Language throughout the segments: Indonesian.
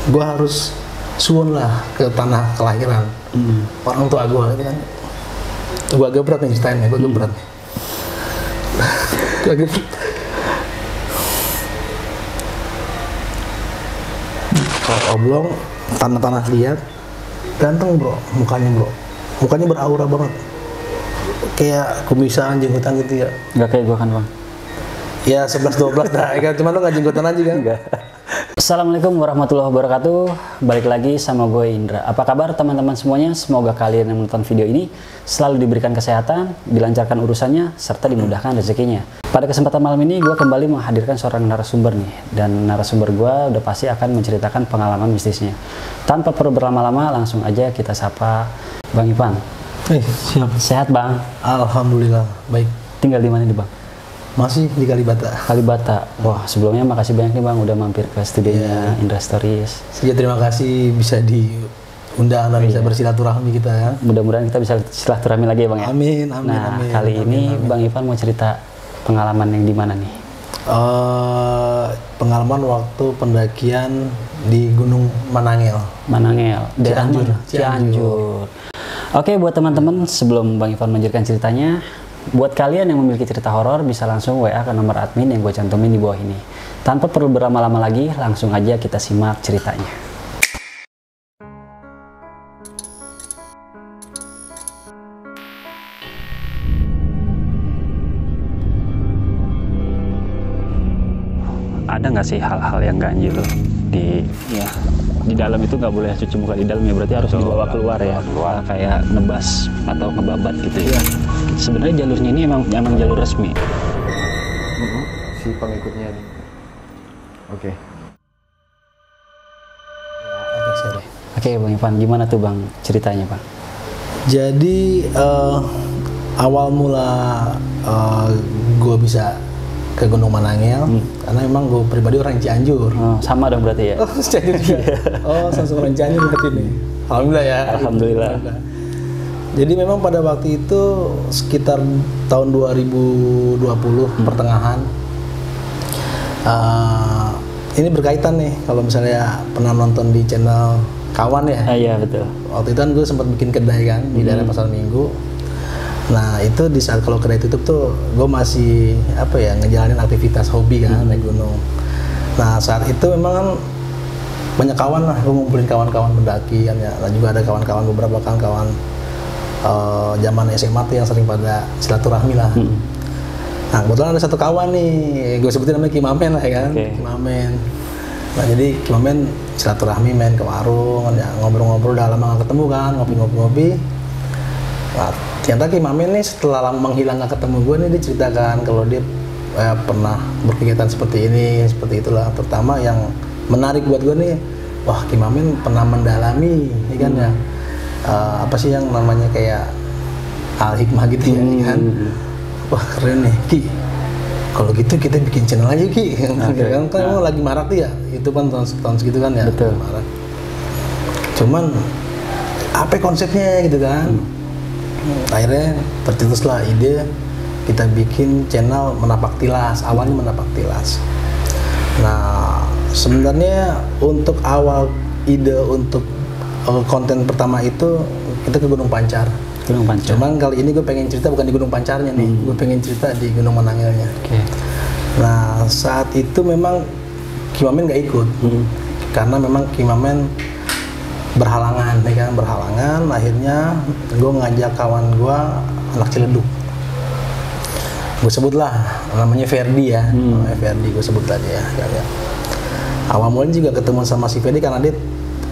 gue harus suwun lah ke tanah kelahiran orang tua gue gitu kan. Gue agak berat nih ceritain ya, gue agak berat nih. Gue agak berat. Kalau oblong, tanah-tanah liat, ganteng bro, mukanya beraura banget, kayak kumisan, jenggotan gitu ya. Nggak kayak gue kan bang? Ya 11-12 dah, ya, cuman lo nggak jenggotan aja kan? Enggak. Assalamualaikum warahmatullahi wabarakatuh. Balik lagi sama gue Indra. Apa kabar teman-teman semuanya? Semoga kalian yang menonton video ini selalu diberikan kesehatan, dilancarkan urusannya, serta dimudahkan rezekinya. Pada kesempatan malam ini gue kembali menghadirkan seorang narasumber nih. Dan narasumber gue udah pasti akan menceritakan pengalaman bisnisnya. Tanpa perlu berlama-lama, langsung aja kita sapa Bang Ipan. Siap. Sehat bang? Alhamdulillah, baik. Tinggal di mana nih bang? Masih di Kalibata. Kalibata. Wah, sebelumnya makasih banyak nih bang udah mampir ke studionya Indra Stories. Ya, terima kasih bisa diundang dan bisa bersilaturahmi kita ya. Mudah-mudahan kita bisa silaturahmi lagi ya bang ya. Amin, Nah, amin. kali ini amin. Bang Ivan mau cerita pengalaman yang di mana nih? Pengalaman waktu pendakian di Gunung Manangel. Manangel, daerah Cianjur. mana? Cianjur. Oke, buat teman-teman sebelum Bang Ivan menjelaskan ceritanya, buat kalian yang memiliki cerita horor bisa langsung WA ke nomor admin yang gue cantumin di bawah ini. Tanpa perlu berlama-lama lagi, langsung aja kita simak ceritanya. Ada nggak sih hal-hal yang ganjil di dalam itu nggak boleh cuci muka di dalam ya, berarti harus dibawa keluar ya, keluar kayak nebas atau ngebabat gitu ya. Sebenarnya jalurnya ini emang jalur resmi. Si pengikutnya nih. Oke. Oke Bang Ivan, gimana tuh Bang ceritanya Bang? Jadi awal mula gue bisa ke Gunung Manangel karena emang gue pribadi orang Cianjur. Oh, sama dong berarti ya? Oh, Cianjur juga. Oh, sama orang Cianjur berarti nih. Alhamdulillah ya. Alhamdulillah. Jadi memang pada waktu itu sekitar tahun 2020 pertengahan. Ini berkaitan nih kalau misalnya pernah nonton di channel Kawan ya. Iya betul. Waktu itu kan gue sempat bikin kedai kan di daerah Pasar Minggu. Nah itu di saat kalau kedai tutup tuh gue masih ngejalanin aktivitas hobi kan naik gunung. Nah saat itu memang kan banyak kawan lah, gue ngumpulin kawan-kawan pendaki kan ya. Nah juga ada kawan-kawan, beberapa kawan zaman SMA tuh yang sering pada silaturahmi lah. Nah kebetulan ada satu kawan nih, gue sebutin namanya Kimamen lah ya kan. Kimamen. Nah jadi Kimamen silaturahmi main ke warung kan ya, ngobrol-ngobrol udah lama gak ketemu kan, ngopi-ngopi. Nah, ternyata Kimamen nih setelah lama menghilang gak ketemu gue nih, dia ceritakan kalau dia pernah berkegiatan seperti ini, seperti itulah. Terutama yang menarik buat gue nih, wah Kimamen pernah mendalami, ya kan ya, apa sih yang namanya kayak al-hikmah gitu ya, kan? Wah keren nih, Ki. Kalau gitu kita bikin channel aja Ki, kan emang lagi marak tuh ya, itu kan tahun segitu kan ya, betul. Marak. Cuman apa konsepnya gitu kan? Akhirnya tercetuslah ide kita bikin channel Menapak Tilas. Awalnya Menapak Tilas. Nah sebenarnya untuk awal ide untuk konten pertama itu kita ke Gunung Pancar. Gunung Pancar. Cuman kali ini gue pengen cerita bukan di Gunung Pancarnya nih, gue pengen cerita di Gunung Manangelnya. Nah saat itu memang Kimamen gak ikut karena memang Kimamen berhalangan, ya kan, berhalangan. Akhirnya gue ngajak kawan gue anak Ciledug, gue sebutlah namanya Ferdi ya, namanya Ferdi gue sebut tadi ya. Awal mulanya juga ketemu sama si Ferdi karena dia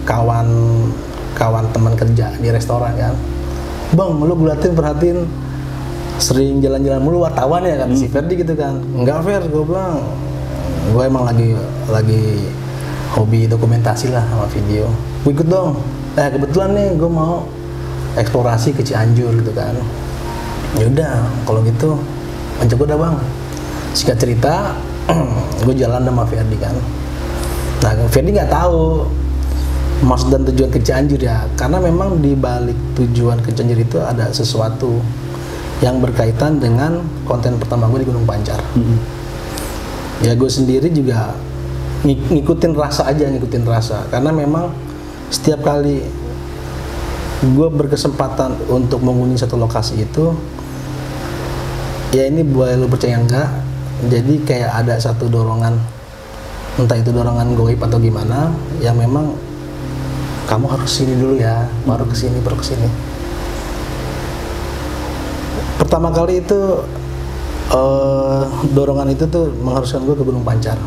kawan teman kerja di restoran kan. Bang, lu perhatiin sering jalan-jalan mulu wartawan ya kan, si Ferdi gitu kan. Enggak Fer, gue bilang gue emang lagi hobi dokumentasi lah sama video. Gue ikut dong. Kebetulan nih gue mau eksplorasi ke Cianjur gitu kan. Ya udah, kalau gitu ajak gue dah bang. Singkat cerita, gue jalan sama Ferdi kan. Nah, Ferdi nggak tahu maksud dan tujuan ke Cianjur ya, karena memang di balik tujuan ke Cianjur itu ada sesuatu yang berkaitan dengan konten pertama gue di Gunung Pancar. Ya gue sendiri juga ngikutin rasa karena memang setiap kali gue berkesempatan untuk menghuni satu lokasi itu, ya ini boleh lu percaya enggak, jadi kayak ada satu dorongan, entah itu dorongan goib atau gimana, yang memang kamu harus sini dulu ya, baru kesini. Pertama kali itu dorongan itu tuh mengharuskan gue ke Gunung Pancar.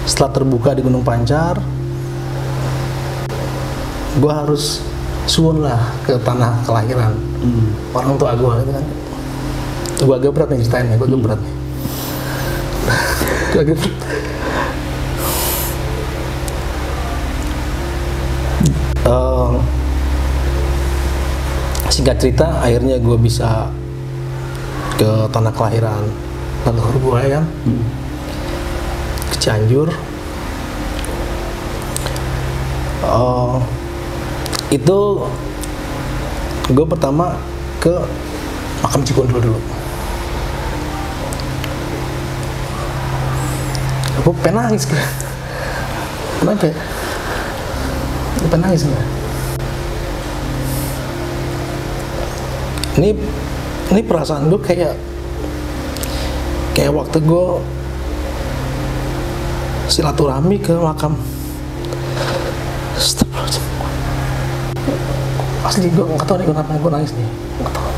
Setelah terbuka di Gunung Pancar, gue harus suwun lah ke tanah kelahiran orang tua gue gitu kan. Gue agak berat nih ceritain ya, gue agak berat nih. Gue agak berat. Singkat cerita, akhirnya gue bisa ke tanah kelahiran leluhur gue ya, ke Cianjur. Itu gue pertama ke makam Cikundul dulu. Gue pengen nangis kan? Kenapa? Gue pengen nangis kan? Ini perasaan gue kayak waktu gue silaturahmi ke makam. Asli gue nggak tahu nih kenapa gue nangis nih, nggak tahu.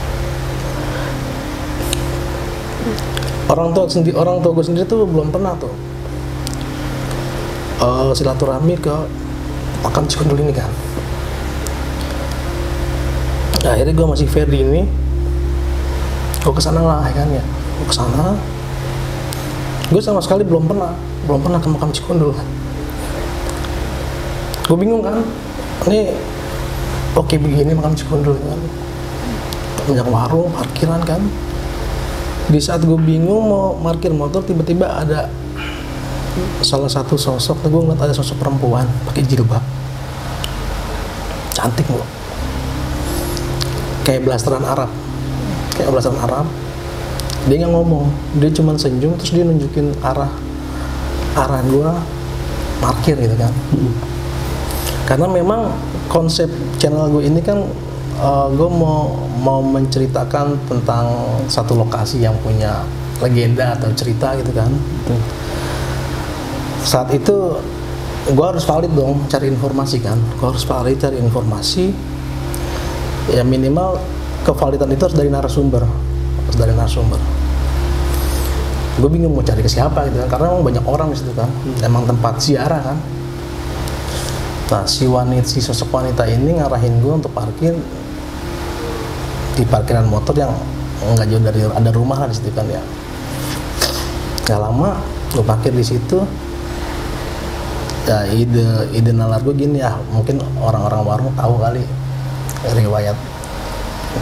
Orang tua gue sendiri tuh belum pernah tuh silaturahmi ke makam Cikundul ini kan. Nah, akhirnya gue masih Ferdi ini, gue kesana lah ya kan ya, gue kesana. Gue sama sekali belum pernah ke makam Cikundul kan. Gue bingung kan, ini oke begini makam Cikundul kan, banyak warung, parkiran kan. Di saat gue bingung mau parkir motor, tiba-tiba ada salah satu sosok, gue ngeliat ada sosok perempuan pakai jilbab, cantik bu, kayak blasteran Arab. Dia nggak ngomong, dia cuma senyum, terus dia nunjukin arah gue parkir gitu kan. Karena memang konsep channel gue ini kan gue mau menceritakan tentang satu lokasi yang punya legenda atau cerita gitu kan. Saat itu gue harus valid dong cari informasi kan, ya minimal kevalidan itu harus dari narasumber. Gue bingung mau cari ke siapa gitu kan, karena emang banyak orang di situ kan, emang tempat ziarah kan. Nah, si sosok wanita ini ngarahin gue untuk parkir di parkiran motor yang nggak jauh dari ada rumah lah di situ kan ya. Gak lama gue parkir di situ. Ya ide nalar gue gini ya, mungkin orang-orang warung tahu kali riwayat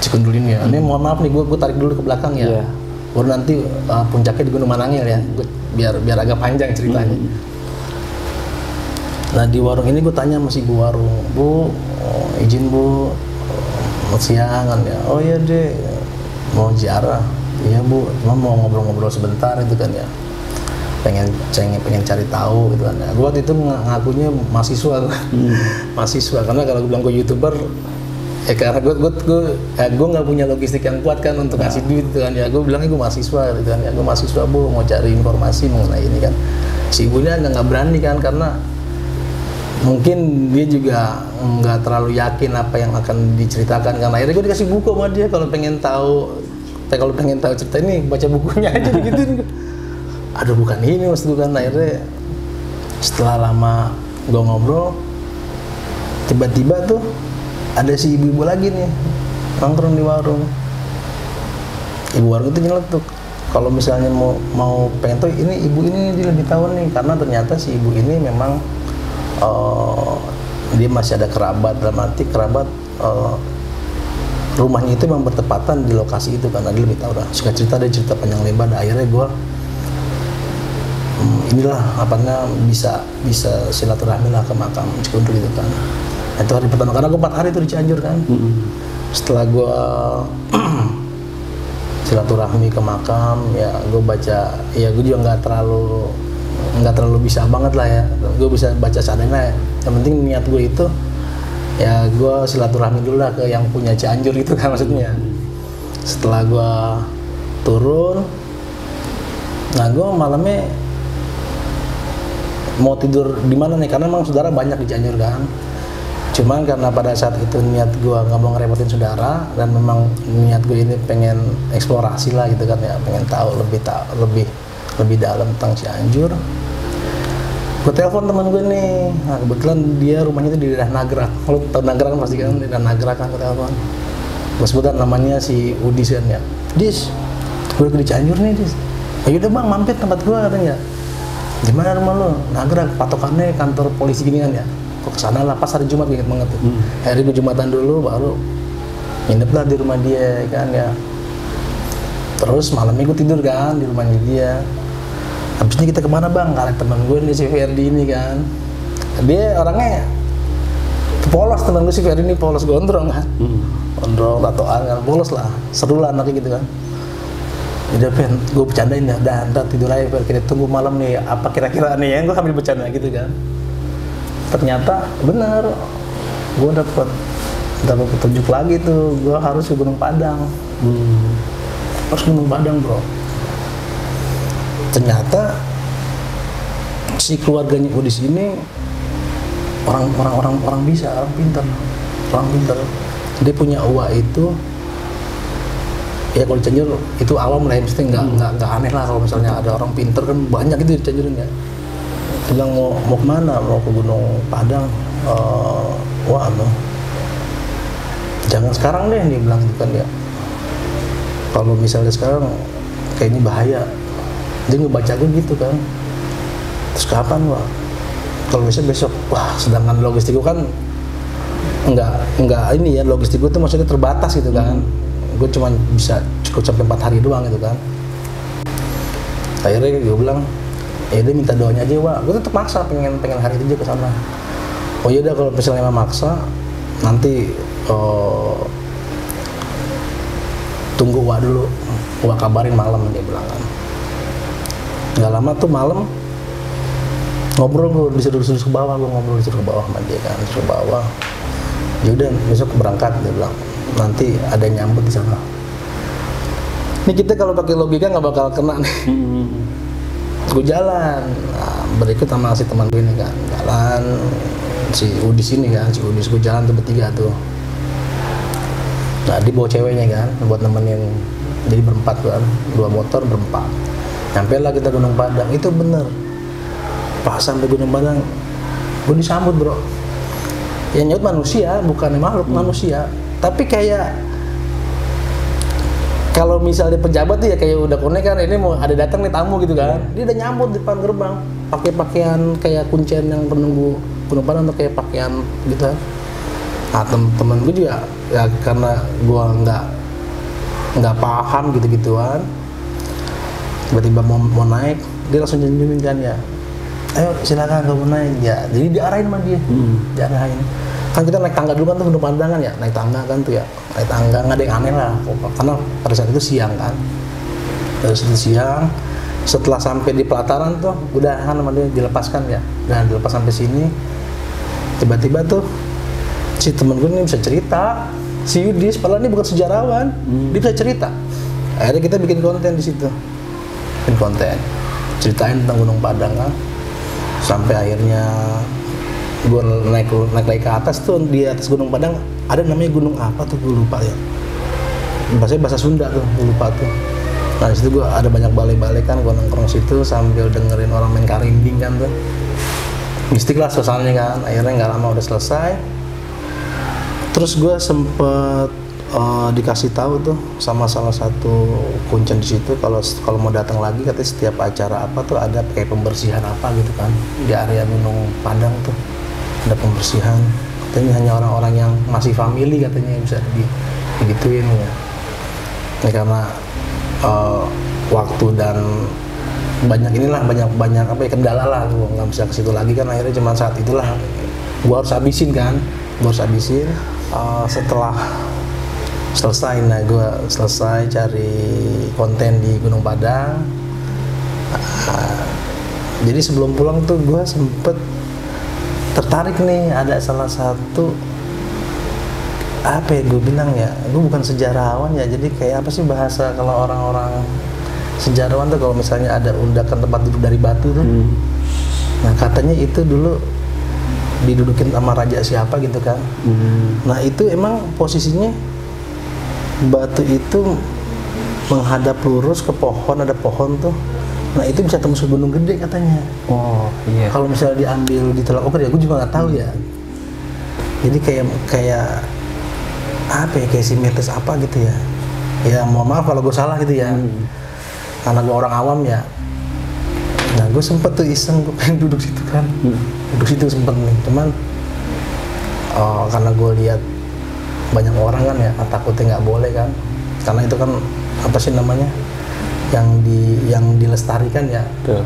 Cikundul ini ya. Ini mohon maaf nih, gue tarik dulu ke belakang ya. Baru nanti puncaknya di Gunung Manangil ya. Biar agak panjang ceritanya. Nah, di warung ini gue tanya sama si ibu warung, "Bu, izin Bu, siang kan ya." "Oh iya deh, mau ziarah." "Iya Bu, cuma mau ngobrol-ngobrol sebentar itu kan ya. Pengen cari tahu gitu kan." Ya. Gue waktu itu ngakunya mahasiswa, mahasiswa karena kalau gue bilang gue YouTuber, ya karena gue nggak punya logistik yang kuat kan untuk ngasih duit gitu kan ya. Gue bilangnya gue mahasiswa gitu kan ya. "Gue mahasiswa Bu, mau cari informasi mengenai ini kan." Si ibunya nggak berani kan, karena mungkin dia juga nggak terlalu yakin apa yang akan diceritakan kan. Akhirnya gue dikasih buku sama dia, kalau pengen tahu cerita ini baca bukunya aja gitu. Aduh, bukan ini maksud gue kan. Akhirnya setelah lama gue ngobrol, tiba-tiba tuh ada si ibu-ibu lagi nih nongkrong di warung. Ibu warung itu nyeletuk, kalau misalnya mau pengen tahu ini ibu ini dia lebih tahu nih, karena ternyata si ibu ini memang dia masih ada kerabat, dalam arti kerabat rumahnya itu memang bertepatan di lokasi itu, karena dia lebih tahu lah. Suka cerita, dia cerita panjang lebar. Akhirnya gue inilah apanya bisa silaturahmi lah ke makam Cikundul gitu kan. Itu hari pertama, karena gue 4 hari itu di Cianjur kan. Setelah gue silaturahmi ke makam, ya gue baca, ya gue juga nggak terlalu nggak terlalu bisa banget lah ya, gue bisa baca seadanya. Yang penting niat gue itu ya gue silaturahmi dulu lah ke yang punya Cianjur gitu kan maksudnya. Setelah gue turun, nah gue malamnya mau tidur di mana nih, karena memang saudara banyak di Cianjur kan. Cuman karena pada saat itu niat gue nggak mau ngerepotin saudara, dan memang niat gue ini pengen eksplorasi lah gitu kan ya, pengen tahu lebih dalam tentang Cianjur. Gue telepon teman gue nih, nah kebetulan dia rumahnya itu di daerah Nagrak. Kalau tau Nagrak kan pasti kan, di daerah Nagrak kan. Gue telepon, gue sebutan namanya si Udis kan ya. Dis, gue lagi di Cianjur nih Dis. Ayo udah bang, mampir tempat gue katanya. Gimana rumah lo? Nagrak, patokannya kantor polisi gini kan ya. Gue kesana lah, pas hari Jumat, gue inget banget tuh. Hari gue Jumatan dulu, baru nginep lah di rumah dia kan ya. Terus malamnya gue tidur kan di rumahnya dia. Habisnya kita kemana bang? Karena teman gue nih si Ferdi ini kan, dia orangnya polos, teman gue si Ferdi ini polos, gondrong kan, gondrong, tatoan kan, polos lah, seru lah anaknya gitu kan. Udah Fen, gue bercandain ya, udah tidur aja Fer, kita tunggu malam nih, apa kira-kira nih, yang gue ambil bercanda gitu kan. Ternyata bener, gue dapet petunjuk lagi tuh, gue harus ke Gunung Padang, harus Gunung Padang bro. Ternyata si keluarganya Udis ini orang bisa, orang pintar. Dia punya uang itu, ya kalau di Cianjur itu awam lah, mesti nggak aneh lah kalau misalnya ada orang pintar kan, banyak itu di Cianjur ya. Bilang mau kemana? Mau ke Gunung Padang. Wah no, jangan sekarang deh, dia bilang gitu kan ya. Kalau misalnya sekarang kayaknya bahaya. Dia ngebaca gue gitu kan. Terus kapan Wak? Kalau misalnya besok, wah sedangkan logistik gue kan enggak ini ya, logistik gue tuh maksudnya terbatas gitu kan. Gue cuma bisa cukup sampai 4 hari doang gitu kan. Akhirnya gue bilang, ya dia minta doanya aja Wak. Gue tetap maksa pengen hari itu aja ke sana. Oh ya udah, kalau misalnya memang maksa, nanti tunggu Wak dulu, Wak kabarin malam, dia bilang kan. Nggak lama tuh malam ngobrol, gue disuruh ke bawah, disuruh ke bawah sama dia kan, disuruh ke bawah. Ya udah besok berangkat, dia bilang nanti ada yang nyambut di sana. Ini kita kalau pakai logika nggak bakal kena nih. Gue jalan, nah, berikut sama si teman gue ini kan, jalan si Udis ini kan, si Udis gue jalan tuh bertiga tuh. Nah dia bawa ceweknya kan, buat nemenin, jadi berempat kan, 2 motor berempat. Nyampe lah kita Gunung Padang, itu bener. Pas sampai Gunung Padang, gue disambut bro. Ya nyambut manusia, bukan makhluk, manusia. Tapi kayak kalau misalnya pejabat tuh ya kayak udah konek kan, ini mau ada datang nih tamu gitu kan. Dia udah nyambut di depan gerbang, pakai pakaian kayak kuncen yang penunggu Gunung Padang, atau kayak pakaian gitu kan. Nah temen gue juga ya, karena gue nggak paham gitu-gituan, tiba-tiba mau naik, dia langsung janjiin kan ya, ayo silakan kamu naik ya. Jadi diarahin sama dia, diarahin. Kan kita naik tangga dulu kan tuh, Gunung Padang kan ya, naik tangga kan tuh ya, naik tangga nggak ada yang aneh lah, karena pada saat itu siang kan. Terus itu siang, setelah sampai di pelataran tuh, udah kan sama dia dilepaskan ya, dan dilepas sampai sini, tiba-tiba tuh si temen gue ini bisa cerita, si Yudis, padahal ini bukan sejarawan, dia bisa cerita. Akhirnya kita bikin konten di situ. Konten ceritain tentang Gunung Padang kan, sampai akhirnya gue naik lagi ke atas tuh. Di atas Gunung Padang ada namanya gunung apa tuh, gue lupa ya, bahasa Sunda tuh, gue lupa tuh. Nah disitu gue ada banyak balai-balai kan, gue nongkrong situ sambil dengerin orang main karinding kan tuh, mistik lah suasananya kan. Akhirnya nggak lama udah selesai. Terus gue sempet dikasih tahu tuh sama salah satu kuncen di situ, kalau mau datang lagi katanya setiap acara apa tuh ada kayak pembersihan apa gitu kan di area Gunung Padang tuh, ada pembersihan. Katanya hanya orang-orang yang masih family katanya yang bisa digituin ya. Ini karena waktu dan banyak apa ya, kendala lah, gue nggak bisa ke situ lagi kan. Akhirnya cuma saat itulah gue harus habisin kan, setelah selesai. Nah gue selesai cari konten di Gunung Padang, Jadi sebelum pulang tuh gue sempet tertarik nih, ada salah satu apa ya gue bilang ya, gue bukan sejarawan ya, jadi kayak apa sih bahasa kalau orang-orang sejarawan tuh, kalau misalnya ada undakan tempat duduk dari batu tuh, nah katanya itu dulu didudukin sama raja siapa gitu kan. Nah itu emang posisinya batu itu menghadap lurus ke pohon, ada pohon tuh. Nah itu bisa tembus ke gunung gede katanya. Oh iya. Kalau misalnya diambil ditolak ukur ya, gue juga nggak tahu ya. Jadi kayak apa ya, kayak simetris apa gitu ya. Ya mohon maaf kalau gue salah gitu ya. Karena gue orang awam ya. Nah gue sempet tuh iseng, gue pengen duduk situ kan. Duduk situ sempet nih, cuman karena gue lihat banyak orang kan ya, takutnya nggak boleh kan. Karena itu kan apa sih namanya, yang dilestarikan ya. Betul.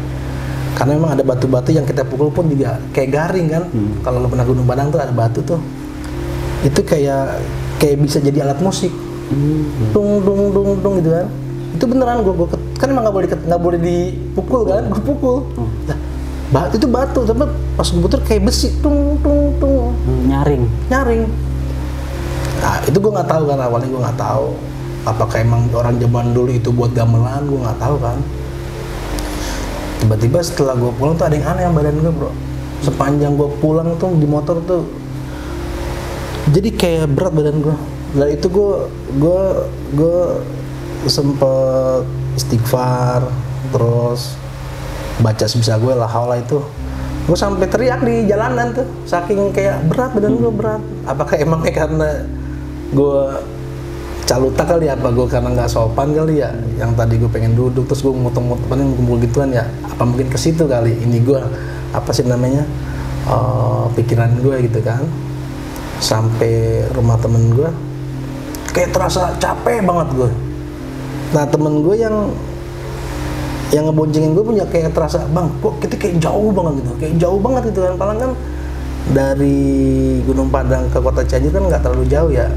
Karena memang ada batu-batu yang kita pukul pun juga kayak garing kan. Kalau lo pernah Gunung Padang tuh ada batu tuh, itu kayak bisa jadi alat musik. Dung dung dung dung gitu kan. Itu beneran gue kan emang nggak boleh dipukul kan, gue pukul. Nah, itu batu, tapi pas gue putar kayak besi, tung tung tung. Nyaring. Nah itu gue nggak tahu kan, awalnya gue nggak tahu apakah emang orang zaman dulu itu buat gamelan, gue nggak tahu kan. Tiba-tiba setelah gue pulang tuh ada yang aneh sama badan gue bro. Sepanjang gue pulang tuh di motor tuh jadi kayak berat badan gue. Dan itu gue sempet istighfar, terus baca sebisa gue la haula itu. Gue sampai teriak di jalanan tuh, saking kayak berat badan gue berat. Apakah emangnya karena gue calutak kali ya, apa gue karena nggak sopan kali ya, yang tadi gue pengen duduk terus gue muter-muter kumpul gituan ya, apa mungkin ke situ kali ini gue apa sih namanya pikiran gue gitu kan. Sampai rumah temen gue kayak terasa capek banget gue. Nah temen gue yang ngeboncengin gue punya kayak terasa, bang kok kita kayak jauh banget gitu kan. Paling kan dari Gunung Padang ke Kota Cianjur kan nggak terlalu jauh ya.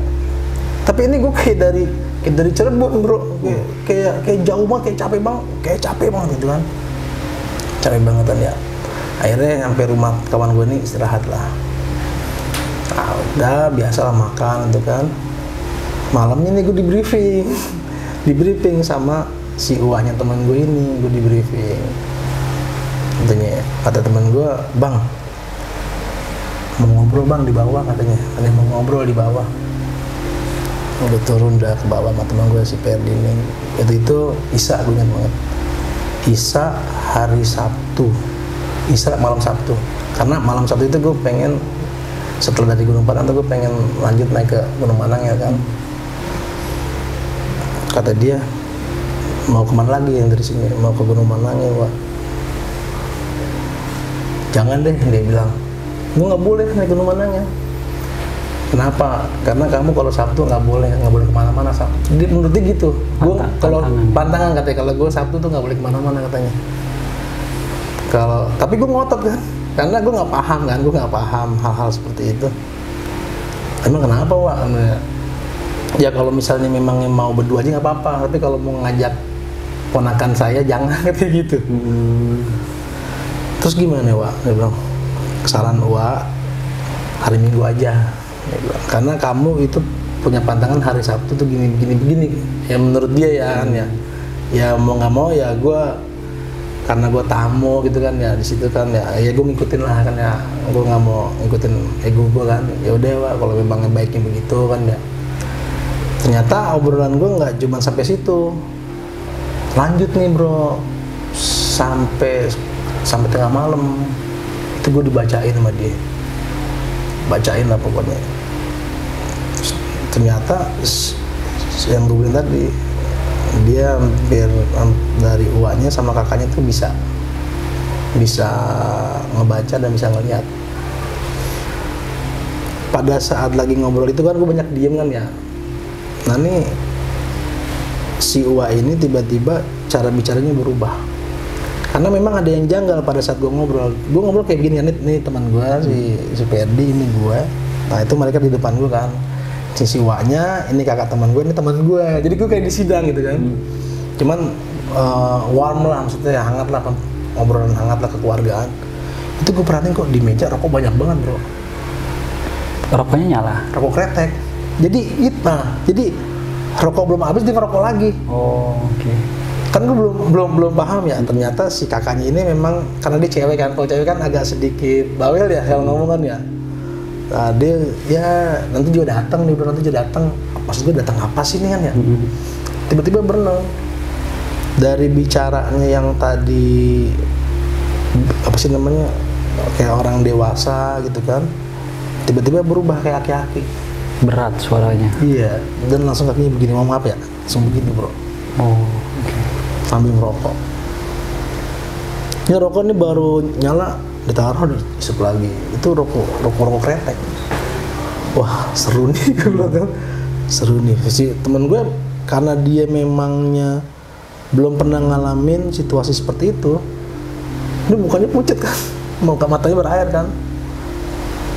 Tapi ini gue kayak dari Cirebon bro, kayak jauh banget, kayak capek banget gitu kan. Capek banget kan ya. Akhirnya sampai rumah kawan gue ini istirahat lah. Nah, udah biasa lah makan gitu kan. Malamnya nih gue di briefing sama si uahnya teman gue ini, gue di briefing. Katanya, kata teman gue, bang mau ngobrol bang di bawah katanya, ada yang mau ngobrol di bawah. Udah turun dah ke bawah sama teman gue si Perdi ini. Itu Isya, gue ingat banget. Isya hari Sabtu, Isya malam Sabtu. Karena malam Sabtu itu gue pengen setelah dari Gunung Padang tuh gue pengen lanjut naik ke Gunung Manang ya kan. Kata dia, mau kemana lagi yang dari sini? Mau ke Gunung Manang ya Wak? Jangan deh, dia bilang. Gue nggak boleh naik Gunung Manang ya. Kenapa? Karena kamu kalau Sabtu nggak boleh kemana-mana Sabtu. Dia menurut dia gitu. Gue kalau pantangan katanya, kalau gue Sabtu tuh nggak boleh kemana-mana katanya. Tapi gue ngotot kan, karena gue nggak paham hal-hal seperti itu. Emang kenapa Wak? Ya kalau misalnya memang mau berdua aja nggak apa-apa, tapi kalau mau ngajak ponakan saya jangan kayak gitu. Terus gimana Wak? Dia bilang, saran Wak hari Minggu aja. Dia bilang, karena kamu itu punya pantangan hari Sabtu tuh begini. Ya menurut dia ya kan ya. Ya mau nggak mau ya gue, karena gue tamu gitu kan ya di situ kan ya gue ngikutin lah kan ya. Gue nggak mau ngikutin ego gue kan. Ya udah Wak, kalau memang baiknya begitu kan ya. Ternyata obrolan gue nggak cuma sampai situ, lanjut nih bro, sampai tengah malam itu gue dibacain sama dia, bacain lah pokoknya. Ternyata yang gue bilang tadi, dia hampir dari uaknya sama kakaknya tuh bisa ngebaca dan bisa ngeliat. Pada saat lagi ngobrol itu kan gue banyak diem kan ya. Nah nih si Uwa ini tiba-tiba cara bicaranya berubah, karena memang ada yang janggal pada saat gue ngobrol kayak gini kan. Nih teman gue si Perdi ini gue, nah itu mereka di depan gue kan, si Uwanya ini kakak teman gue, ini teman gue, jadi gue kayak di sidang gitu kan. Cuman warm lah, maksudnya hangat lah, obrolan hangat lah kekeluargaan. Itu gue perhatiin kok di meja rokok banyak banget bro. Rokoknya nyala? Rokok kretek. Jadi jadi rokok belum habis dia ngerokok lagi. Oh, oke. Kan gue belum paham ya, ternyata si kakaknya ini memang karena dia cewek kan, kalau cewek kan agak sedikit bawel ya kalau ngomong kan ya. Nah, dia ya nanti juga datang, dia bilang nanti juga datang. Maksud gue datang apa sih ini kan ya? Tiba-tiba berenang. Dari bicaranya yang tadi apa sih namanya kayak orang dewasa gitu kan, tiba-tiba berubah kayak aki-aki. Berat suaranya. Iya, dan langsung kakinya begini, mau maaf ya, langsung begini bro. Oh, oke. Sambil merokok. Ini rokok ini baru nyala, ditaruh diisep lagi. Itu rokok kretek. Wah seru nih gue bilang kan, seru nih. Si temen gue karena dia memangnya belum pernah ngalamin situasi seperti itu, ini mukanya pucat kan, matanya berair kan,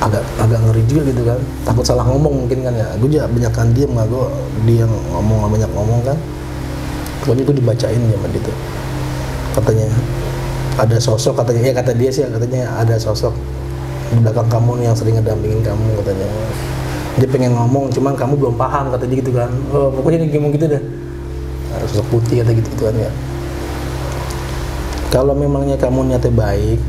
agak ngeri juga gitu kan, takut salah ngomong mungkin kan ya. Gue juga banyakan diem, nggak gue dia ngomong banyak ngomong kan. Pokoknya gue dibacain zaman itu, katanya ada sosok, katanya ya kata dia sih, katanya ada sosok di belakang kamu nih yang sering ngedampingin kamu katanya. Dia pengen ngomong, cuman kamu belum paham kata dia gitu kan. Oh pokoknya dia ngomong gitu deh. Sosok putih kata gitu kan ya. Kalau memangnya kamu niatnya baik,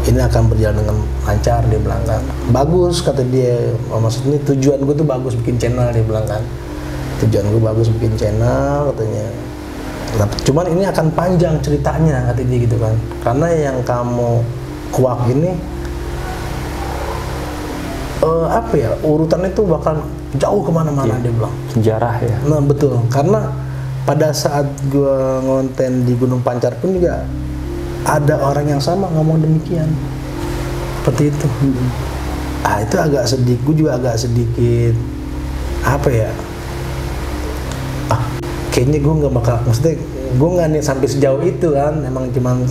ini akan berjalan dengan lancar, dia bilang kan. Bagus kata dia, maksudnya tujuan gue tuh bagus bikin channel, dia bilang kan. Tujuan gue bagus bikin channel katanya. Cuman ini akan panjang ceritanya kata dia gitu kan. Karena yang kamu kuak ini apa ya, urutannya tuh bakal jauh kemana-mana dia bilang. Sejarah ya. Nah betul, karena pada saat gue ngonten di Gunung Pancar pun juga ada orang yang sama ngomong demikian, seperti itu. Itu agak sedikit, gue juga agak sedikit apa ya, kayaknya gue nggak bakal, maksudnya gue nggak nih sampai sejauh itu kan, emang cuman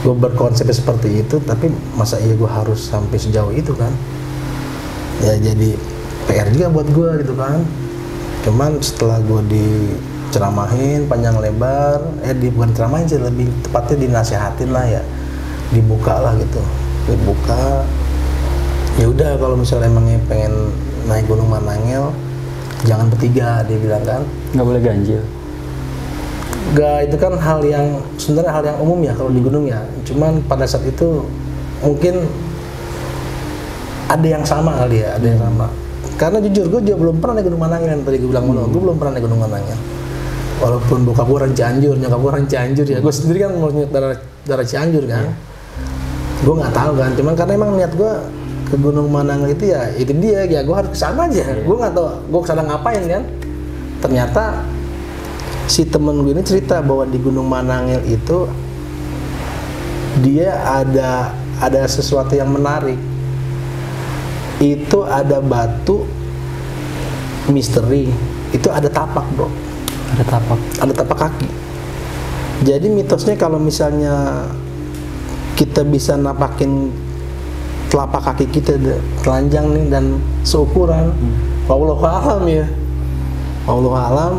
gue berkonsep seperti itu, tapi masa iya gue harus sampai sejauh itu kan, ya jadi PR juga buat gue gitu kan. Cuman setelah gue diceramahin panjang lebar, bukan ceramahin sih, lebih tepatnya dinasihatin lah ya, dibuka lah gitu, dibuka. Ya udah kalau misalnya emangnya pengen naik Gunung Manangil, jangan bertiga, dia bilang kan. Nggak boleh ganjil. Gak, itu kan hal yang sebenarnya hal yang umum ya kalau di gunung ya. Cuman pada saat itu mungkin ada yang sama kali ya, ada yang sama. Karena jujur gue juga belum pernah naik Gunung Manangil, yang tadi gue bilang gue belum pernah naik Gunung Manangil. Walaupun bokap gue orang Cianjur, nyokap gue orang Cianjur ya. Gue sendiri kan mau darah Cianjur kan. Gue nggak tahu kan, cuman karena emang niat gue ke Gunung Manangil itu ya, itu dia ya, gue harus kesana aja. Gue nggak tahu gue kesana ngapain kan. Ternyata si temen gue ini cerita bahwa di Gunung Manangil itu dia ada sesuatu yang menarik. Itu ada batu misteri, itu ada tapak bro. Ada tapak kaki. Jadi mitosnya kalau misalnya kita bisa napakin telapak kaki kita telanjang nih dan seukuran, wallahu alam ya, wallahu alam,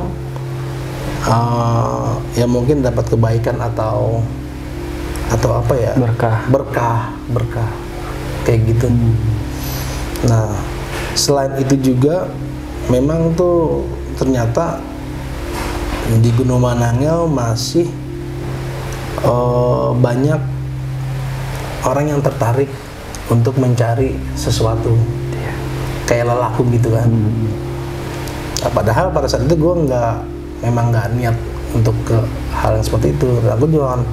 ya mungkin dapat kebaikan atau apa ya, berkah kayak gitu. Nah selain itu juga memang tuh ternyata di Gunung Manangil masih banyak orang yang tertarik untuk mencari sesuatu kayak lelaku gitu kan. Nah, padahal pada saat itu gue memang nggak niat untuk ke hal yang seperti itu. Aku jualan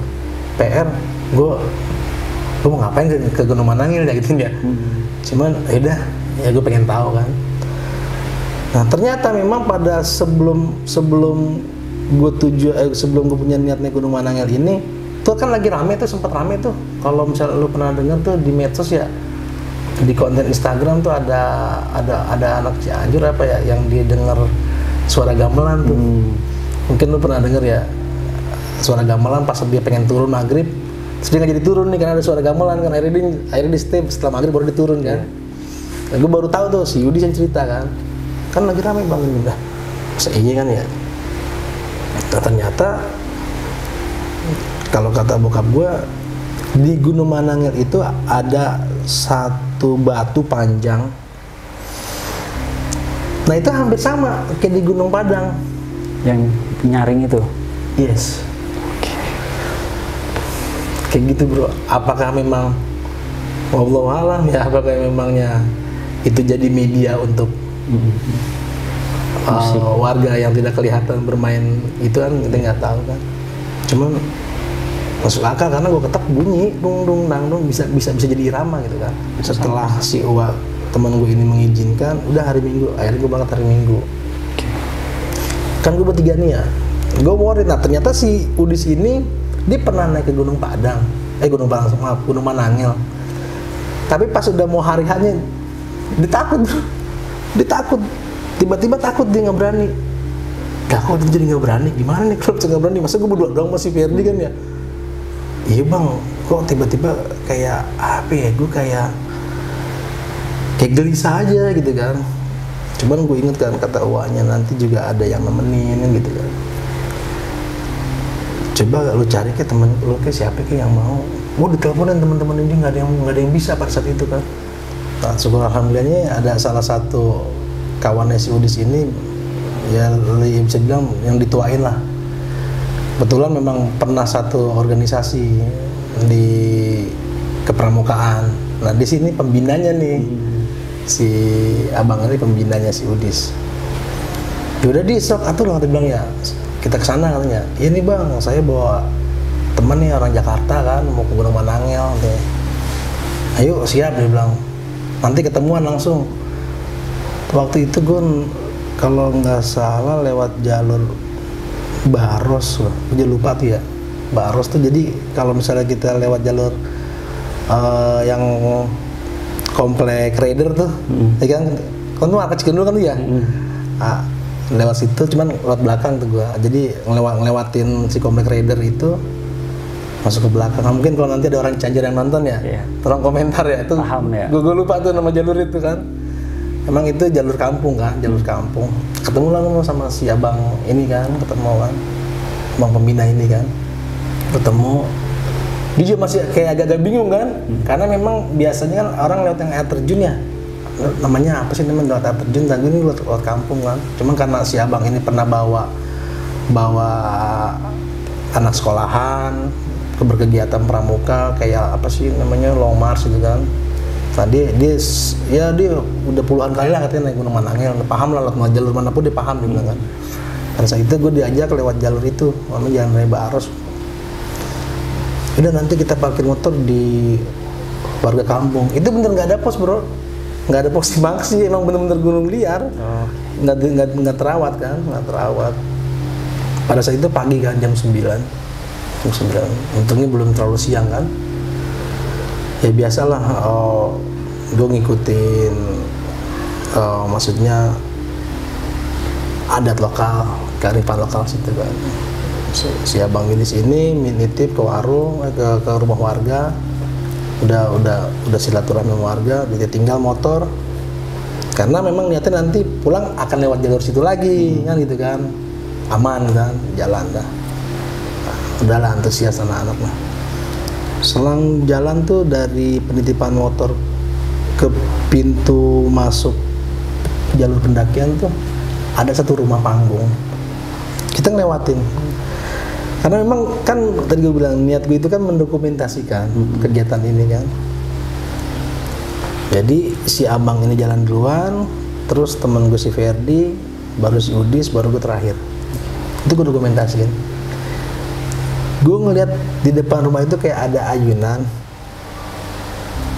PR, gue mau ngapain ke Gunung Manangil ya gitu ya. Cuman ya gue pengen tahu kan. Nah ternyata memang pada sebelum gue punya niat naik Gunung Manangil ini tuh kan lagi rame tuh, sempat rame tuh. Kalau misalnya lu pernah dengar tuh di medsos ya, di konten Instagram tuh ada anak Cianjur apa ya yang dia dengar suara gamelan tuh. Mungkin lu pernah dengar ya, suara gamelan pas dia pengen turun maghrib, terus dia nggak jadi turun nih karena ada suara gamelan kan. Akhirnya di stay setelah maghrib baru diturun kan. Nah, gue baru tahu tuh si Yudi yang cerita kan lagi rame banget udah. Iya kan ya. Nah, ternyata kalau kata bokap gue, di Gunung Manangil itu ada satu batu panjang. Nah itu hampir sama kayak di Gunung Padang. Yang nyaring itu? Yes. Kayak gitu bro. Apakah memang wallahualam ya, apakah memangnya itu jadi media untuk warga yang tidak kelihatan bermain itu kan, kita nggak tahu kan. Cuman masuk akal karena gue ketok bunyi dung dung dang dung, bisa jadi irama gitu kan. Setelah si Uwa teman gue ini mengizinkan, udah hari Minggu, akhirnya gue berangkat hari Minggu. Kan gue bertiga nih ya, gue worry. Nah ternyata si Udis ini dia pernah naik ke Gunung Padang, Gunung Manangil. Tapi pas udah mau hari hanya dia takut, tiba-tiba takut, dia nggak berani. Kok dia jadi nggak berani? Gimana nih kalau nggak berani? Masa gue berdua doang masih Ferdi kan ya? Iya bang, kok tiba-tiba kayak apa ya? Gue kayak gelisah aja gitu kan. Cuman gue inget kan kata uangnya, nanti juga ada yang nemenin gitu kan. Coba lu cari ke temen lu, ke siapa ke yang mau. Gue diteleponin teman-teman ini, nggak ada yang bisa pada saat itu kan. Nah syukur alhamdulillahnya ada salah satu kawannya si Udis ini, ya bisa bilang yang dituain lah. Kebetulan memang pernah satu organisasi di kepramukaan. Nah di sini pembinanya nih, si abang ini pembinanya si Udis. Yaudah di sok atuh lah, dia bilang ya kita kesana katanya. Iya nih bang, saya bawa temen nih orang Jakarta kan, mau ke Gunung Manangil deh. Ayo siap, dia bilang. Nanti ketemuan langsung. Waktu itu gue kalau nggak salah lewat jalur Baros, gue lupa tuh ya. Baros tuh jadi kalau misalnya kita lewat jalur yang komplek Raider tuh, ya kan tuh arah Cikendul kan tuh ya. Lewat situ, cuman lewat belakang tuh gua. Jadi ngelewatin si komplek Raider itu masuk ke belakang. Nah, mungkin kalau nanti ada orang Cianjur yang nonton ya, tolong komentar ya. Itu paham ya. Gue lupa tuh nama jalur itu kan. Emang itu jalur kampung kan, jalur kampung. Ketemu lah sama si abang ini kan, ketemu kan, abang pembina ini kan. Ketemu, dia juga masih kayak agak-agak bingung kan, karena memang biasanya kan orang lewat yang air terjun ya. Namanya apa sih namanya, lewat air terjun, dan ini lewat kampung kan. Cuman karena si abang ini pernah bawa anak sekolahan ke berkegiatan pramuka kayak apa sih namanya long march gitu kan. Nah dia udah puluhan kali lah katanya naik Gunung Manangil, paham lah lewat jalur manapun dia paham, dia bilang kan. Dan saat itu gue diajak lewat jalur itu, namanya Jalan Raya Baros. Udah nanti kita parkir motor di warga kampung. Itu bener nggak ada pos bro, nggak ada pos sih, emang bener-bener gunung liar, nggak terawat kan, nggak terawat. Pada saat itu pagi kan, jam 9. Untungnya belum terlalu siang kan. Ya biasalah, gue ngikutin, maksudnya adat lokal, kearifan lokal situ kan. Si abang ini sini nitip ke warung, ke rumah warga. Udah silaturahmi warga, dia tinggal motor. Karena memang niatnya nanti pulang akan lewat jalur situ lagi, kan gitu kan. Aman kan, jalan dah. Udahlah antusias anak-anak lah. Selang jalan tuh dari penitipan motor ke pintu masuk jalur pendakian tuh ada satu rumah panggung. Kita ngelewatin. Karena memang kan tadi gue bilang niat gue itu kan mendokumentasikan kegiatan ini kan. Jadi si abang ini jalan duluan, terus temen gue si Ferdi, baru si Udis, baru gue terakhir. Itu gue dokumentasiin. Gue ngeliat di depan rumah itu kayak ada ayunan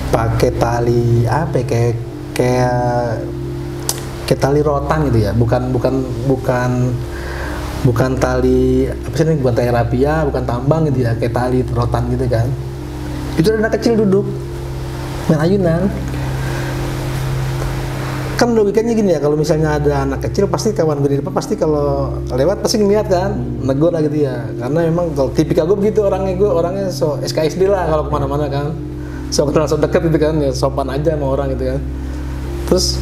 pakai tali apa ya, kayak tali rotan gitu ya, bukan tali apa sih ini, bukan tali rapia, bukan tambang gitu ya, kayak tali rotan gitu kan. Itu ada anak kecil duduk main ayunan. Kan logikanya gini ya, kalau misalnya ada anak kecil pasti kawan gue di depan pasti kalau lewat pasti ngeliat kan, negur lah gitu ya. Karena memang kalau tipikal gue begitu orangnya so SKSD lah kalau kemana-mana kan, so kenal so deket gitu kan, ya sopan aja sama orang gitu kan. Terus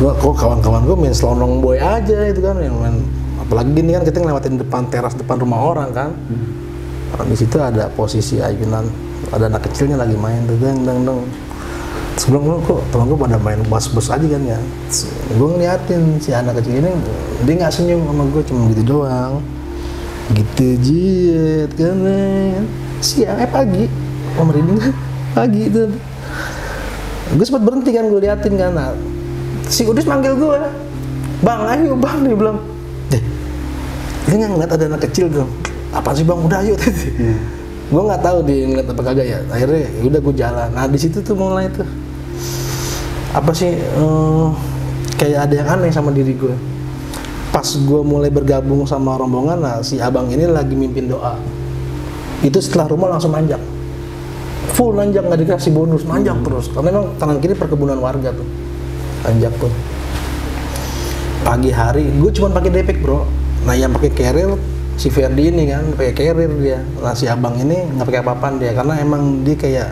kok kawan-kawan gue main selonong boy aja gitu kan, yang main, apalagi gini kan kita ngelewatin depan teras depan rumah orang kan. Nah, di situ ada posisi ayunan, ada anak kecilnya lagi main, deng. Sebelum gue kok temen gue pada main bos aja kan ya. Gue ngeliatin si anak kecil ini, dia nggak senyum sama gue, cuma gitu doang. Gitu jiet kan. Siang pagi, merinding pagi itu. Gue sempat berhenti kan, gue liatin kan. Nah, si Udis manggil gue, bang ayo bang, dia bilang, dia nggak ngeliat ada anak kecil dong. Apa sih bang, udah ayo. Gue nggak tahu dia ngeliat apa kagak ya. Akhirnya udah gue jalan. Nah di situ tuh mulai tuh apa sih kayak ada yang aneh sama diri gue. Pas gue mulai bergabung sama rombongan, nah si abang ini lagi mimpin doa. Itu setelah rumah langsung nanjak, full nanjak, nggak dikasih bonus, nanjak terus. Karena memang kanan kiri perkebunan warga tuh, nanjak tuh. Pagi hari gue cuma pakai depek bro. Nah yang pakai carrier si Ferdi ini kan, pakai carrier dia. Nah si abang ini nggak pakai apa-apaan dia, karena emang dia kayak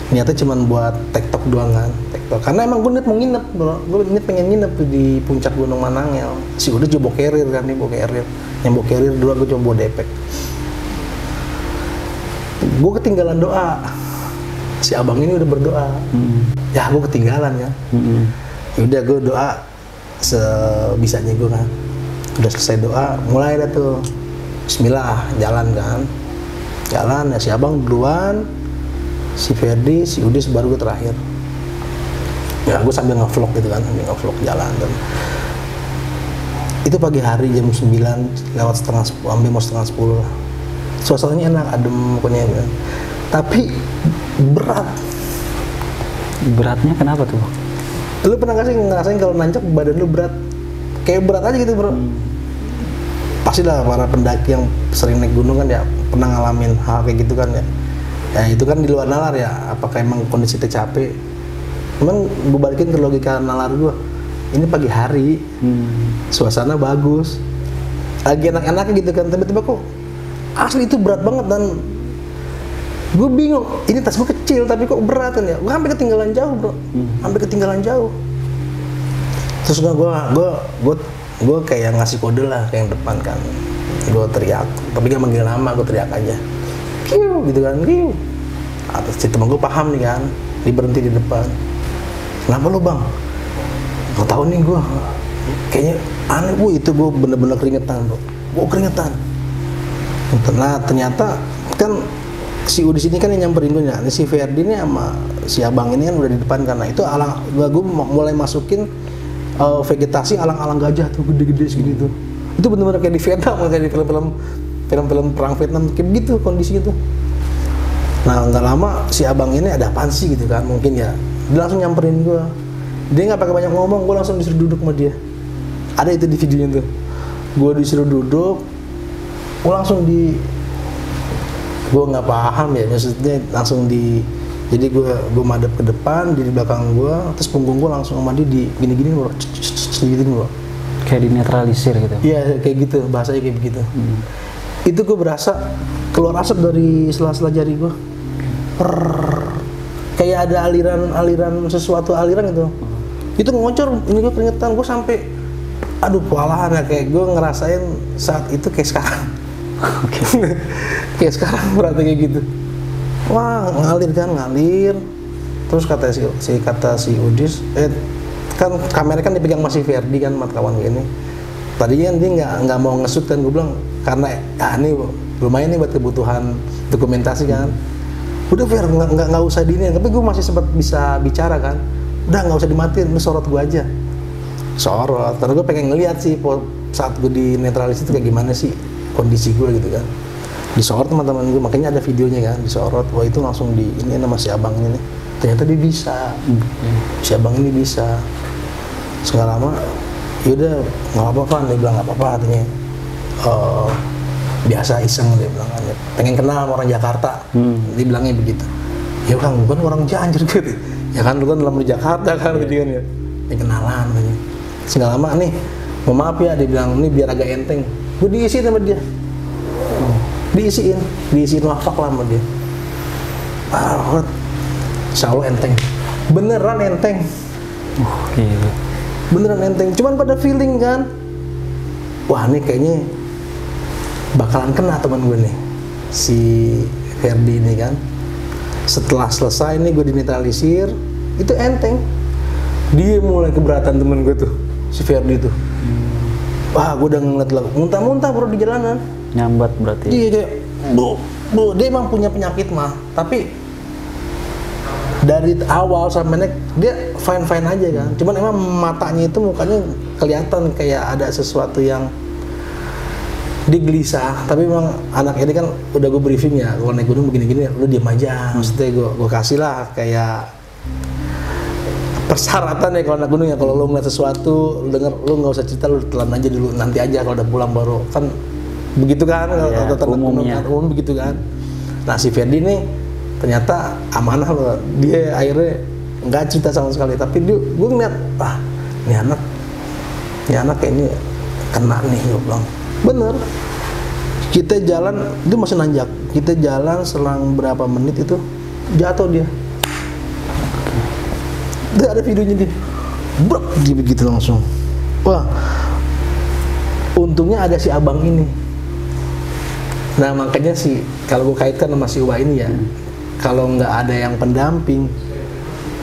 niatnya cuma buat tektok doang kan, tektok. Karena emang gue niat mau nginep bro, gue niat pengen nginep di puncak Gunung Manangel. Si udah coba carrier kan, dia bawa carrier. Yang bawa carrier dua, gue coba bawa depek. Gue ketinggalan doa. Si abang ini udah berdoa. Ya gue ketinggalan ya. Udah gue doa sebisanya gue kan. Udah selesai doa, mulai dah tuh bismillah, jalan kan. Jalan ya, si abang duluan, si Ferdi, si Udis baru gue terakhir. Ya gue sambil nge-vlog gitu kan, sambil nge-vlog jalan. Dan itu pagi hari jam 9 lewat setengah 10, sampai mau setengah 10 lah. Suasananya enak, adem pokoknya ya. Tapi berat. Beratnya kenapa tuh? Lu pernah gak sih ngerasain kalau nancap badan lu berat? Kayak berat aja gitu bro. Pastilah para pendaki yang sering naik gunung kan ya pernah ngalamin hal kayak gitu kan ya. Ya itu kan di luar nalar ya. Apakah emang kondisi capek? Emang gue balikin ke logika nalar gue. Ini pagi hari, suasana bagus, lagi enak-enaknya gitu kan. Tiba-tiba kok asli itu berat banget dan gue bingung. Ini tas gue kecil tapi kok berat kan ya. Gue sampai ketinggalan jauh bro, sampai ketinggalan jauh. Terus gue kayak ngasih kode lah ke yang depan kan. Gue teriak, tapi gak manggil nama, gue teriak aja. Kiu gitu kan, kiu. Atas si temen gue paham nih kan, dia berhenti di depan. Kenapa lo bang? Gak tau nih gue. Kayaknya aneh, itu gue bener-bener keringetan bro. Gue keringetan. Nah ternyata kan si Udis ini kan yang nyamperin gue ya. Si Ferdi ini sama si abang ini kan udah di depan karena itu alang. Gue mulai masukin vegetasi alang-alang gajah tuh gede-gede segini tuh. Itu benar-benar kayak di Vietnam, kayak di film-film perang Vietnam kayak begitu kondisinya tuh. Nah nggak lama si abang ini ada apaan sih gitu kan, mungkin ya dia langsung nyamperin gue. Dia nggak pakai banyak ngomong, gue langsung disuruh duduk sama dia. Ada itu di videonya tuh. Gue disuruh duduk, gue langsung gue nggak paham ya maksudnya langsung jadi gue madep ke depan, di belakang gue, terus punggung gue langsung sama dia di gini-gini bro, gini bro. Kayak dinetralisir gitu? Iya kayak gitu, bahasanya kayak begitu. Itu gue berasa keluar asap dari sela-sela jari gue. Kayak ada aliran gitu. Itu ngocor, ini gue keringetan, gue sampai aduh kewalahan ya, kayak gue ngerasain saat itu kayak sekarang. Kayak sekarang berarti kayak gitu. Wah ngalir. Terus kata si Udis, kan kamera kan dipegang masih Ferdi kan, mat kawan gue ini. Tadinya dia nggak mau nge-shoot kan, gue bilang karena ini lumayan nih buat kebutuhan dokumentasi kan. Udah Fer, nggak usah diinin, tapi gue masih sempat bisa bicara kan. Udah nggak usah dimatiin, lu sorot gue aja. Sorot, karena gue pengen ngeliat sih saat gue di netralis itu kayak gimana sih kondisi gue gitu kan. Disorot teman-teman gue, makanya ada videonya kan, disorot. Wah itu langsung ini sama si abang ini nih. Ternyata dia bisa, si abang ini bisa. Nggak lama, yaudah nggak apa-apa, dia bilang nggak apa-apa katanya. Biasa iseng dia bilang kan, pengen kenal sama orang Jakarta, dia bilangnya begitu. Ya kan, bukan orang Cianjur gitu. Ya kan, lu kan dalam di Jakarta kan, gitu kan ya. Pengen kenalan katanya. Nggak lama nih, mau maaf ya, dia bilang ini biar agak enteng. Gue diisiin sama dia. Diisiin wafak lah sama dia. Insya Allah enteng, beneran enteng. Beneran enteng, cuman pada feeling kan, wah ini kayaknya bakalan kena teman gue nih. si Ferdi ini kan. Setelah selesai nih gue dinetralisir, itu enteng. Dia mulai keberatan temen gue tuh, si Ferdi tuh. Wah, gue udah ngeliat lagu, muntah-muntah bro di jalanan. Nyambat berarti. Iya kayak, bu, dia emang punya penyakit mah, tapi dari awal sampai naik dia fine aja kan. Cuman emang matanya itu mukanya kelihatan kayak ada sesuatu yang dia gelisah. Tapi memang anak ini kan udah gue briefing ya, kalau naik gunung begini-gini, lu diam aja. Maksudnya gue kasih lah kayak persyaratan ya kalau naik gunung ya. Kalau lu ngeliat sesuatu, lu denger, lu nggak usah cerita, lu telan aja dulu, nanti aja kalau udah pulang baru kan begitu kan. Ya, kalau umumnya umum begitu kan. Nah si Ferdi nih ternyata amanah loh, dia akhirnya nggak cerita sama sekali. Tapi gue ngeliat, ini anak kayak ini kena nih, gue bilang. Bener, kita jalan, dia masih nanjak, kita jalan selang berapa menit itu jatuh dia. Udah ada videonya dia, brok, dia begitu langsung. Wah, untungnya ada si abang ini. Nah makanya sih, kalau gue kaitkan sama si Uwa ini ya, kalau nggak ada yang pendamping,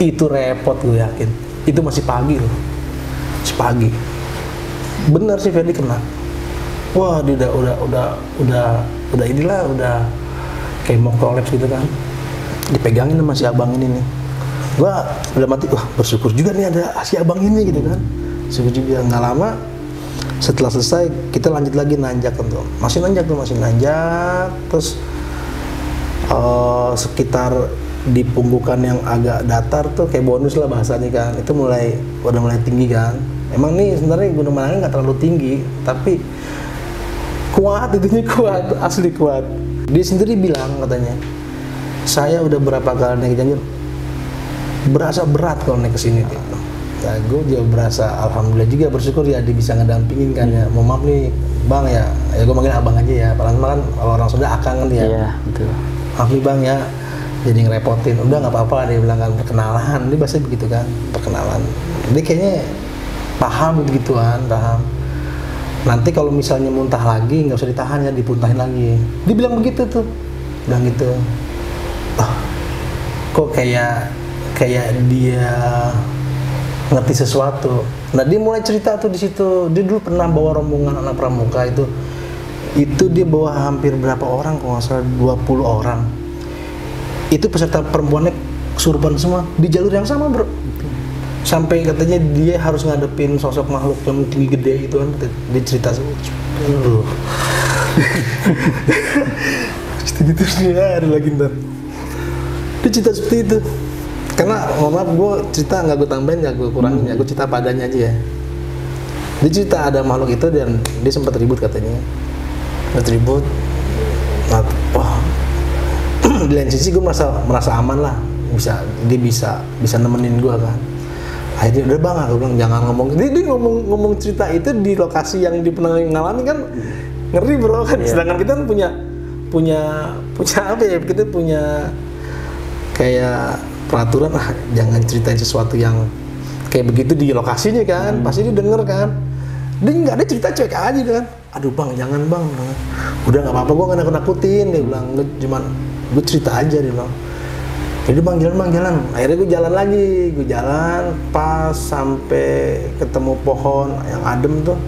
itu repot gue yakin. Itu masih pagi loh, masih pagi. Bener sih Ferdi kena. Wah, dia udah inilah, udah kayak mau kolaps gitu kan. Dipegangin sama si abang ini nih. Gua udah mati, wah bersyukur juga nih ada si abang ini gitu kan. Syukur juga. Nggak lama setelah selesai kita lanjut lagi nanjak tuh. Masih nanjak. Terus sekitar di punggukan yang agak datar tuh kayak bonus lah bahasanya kan. Itu udah mulai tinggi kan. Emang nih sebenarnya Gunung Manangil nggak terlalu tinggi, tapi kuat, itunya kuat, asli kuat. Dia sendiri bilang katanya, saya udah berapa kali naik Cianjur, berasa berat kalau naik kesini. Nah, gue juga berasa, alhamdulillah juga bersyukur ya dia bisa ngedampingin kan ya. Mau maaf nih bang ya gue manggil abang aja ya. Paling kan kalau orang Sunda akang kan ya. Iya betul. Maaf nih bang ya, jadi ngerepotin. Udah nggak apa-apa, dia bilang kan perkenalan. Dia bahasa begitu kan, perkenalan. Dia kayaknya paham begituan, paham. Nanti kalau misalnya muntah lagi, nggak usah ditahan ya, dipuntahin lagi. Dia bilang begitu tuh, bilang gitu. Kok kayak dia ngerti sesuatu. Nah dia mulai cerita tuh di situ. Dia dulu pernah bawa rombongan anak pramuka itu dia bawa hampir berapa orang, kalau nggak salah 20 orang. Itu peserta perempuannya kesurupan semua di jalur yang sama bro. Sampai katanya dia harus ngadepin sosok makhluk yang tinggi gede itu kan, dia cerita gitu dia ada lagi ntar dia cerita seperti itu. Karena mohon maaf gue cerita nggak gue tambahin, nggak gue kurangin ya, gue cerita padanya aja ya. Dia cerita ada makhluk itu dan dia sempat ribut katanya, ribut. Nah, wah di lain sisi gue merasa aman lah, dia bisa nemenin gue kan. Akhirnya udah bang, aku bilang jangan ngomong. Dia ngomong cerita itu di lokasi yang dia pernah ngalami kan, ngeri bro kan. Yeah. Sedangkan kita kan punya apa ya? Kita punya kayak peraturan jangan ceritain sesuatu yang kayak begitu di lokasinya kan. Pasti dia denger kan. Dia nggak ada cerita cuek aja kan. Aduh bang, jangan bang. Udah nggak apa-apa, gue nggak nakut-nakutin. Dia bilang cuman gue cerita aja, dia bilang. Jadi bang jalan. Akhirnya gue jalan lagi, pas sampai ketemu pohon yang adem tuh.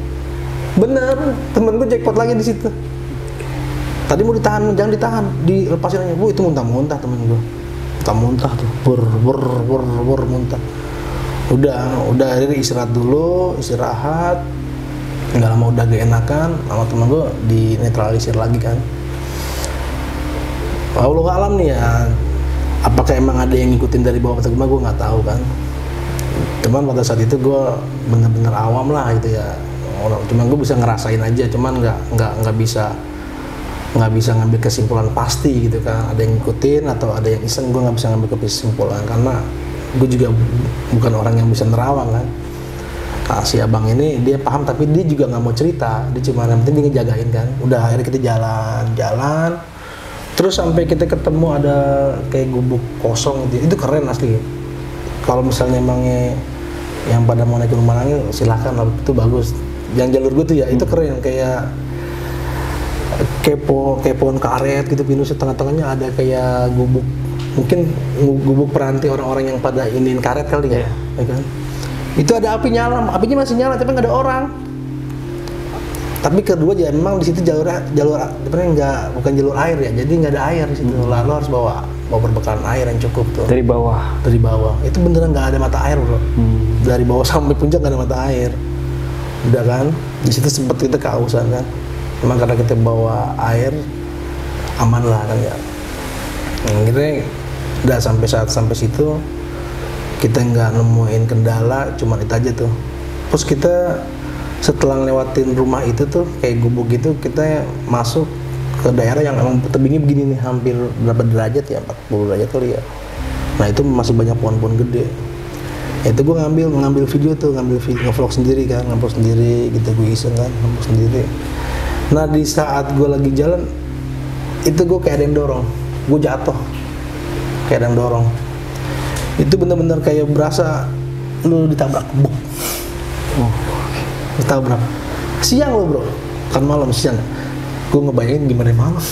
Bener, temen gue jackpot lagi di situ. Tadi mau ditahan, jangan ditahan, dilepasin aja. Bu itu muntah-muntah temen gue, muntah tuh, ber muntah. Udah akhirnya istirahat dulu, nggak lama udah gak enakan, sama temen gue dinetralisir lagi kan. Allah alam nih ya. Apakah emang ada yang ngikutin dari bawah atau gimana, gue nggak tahu kan. Cuman pada saat itu gue bener-bener awam lah gitu ya. Cuman gue bisa ngerasain aja, cuman nggak bisa ngambil kesimpulan pasti gitu kan. Ada yang ngikutin atau ada yang iseng, gue nggak bisa ngambil kesimpulan karena gue juga bukan orang yang bisa nerawang kan. Nah, si abang ini dia paham tapi dia juga nggak mau cerita. Dia cuma yang penting dia ngejagain kan. Udah akhirnya kita jalan. Terus sampai kita ketemu ada kayak gubuk kosong gitu. Itu keren asli. Kalau misalnya emangnya yang pada mau naik Gunung Manangil silahkan lah, itu bagus. Yang jalur gue tuh ya itu keren, kayak kayak pohon karet gitu, pinus tengah-tengahnya ada kayak gubuk, mungkin gubuk peranti orang-orang yang pada iniin karet kali ya, ya kan? Itu ada api nyala, apinya masih nyala tapi nggak ada orang. Tapi kedua ya memang di situ jalur nggak, bukan jalur air ya, jadi nggak ada air di situ. Lalu harus bawa perbekalan air yang cukup tuh. Dari bawah. Itu beneran nggak ada mata air bro. Dari bawah sampai puncak nggak ada mata air. Udah kan, di situ sempat kita kehausan kan. Memang karena kita bawa air aman lah kan ya. Akhirnya udah sampai situ kita nggak nemuin kendala, cuma itu aja tuh. Terus kita setelah lewatin rumah itu tuh kayak gubuk gitu, kita masuk ke daerah yang emang tebingnya begini nih, hampir berapa derajat ya, 40 derajat kali ya. Nah itu masih banyak pohon-pohon gede. Itu gue ngambil video tuh, nge-vlog sendiri kan, nge-vlog sendiri gitu, gue iseng kan, nge-vlog sendiri. Nah di saat gue lagi jalan itu gue kayak ada yang dorong, gue jatuh kayak ada yang dorong. Itu bener-bener kayak berasa lu ditabrak, buk. Ditabrak. Siang lo bro, kan malam siang. Gue ngebayangin gimana malam.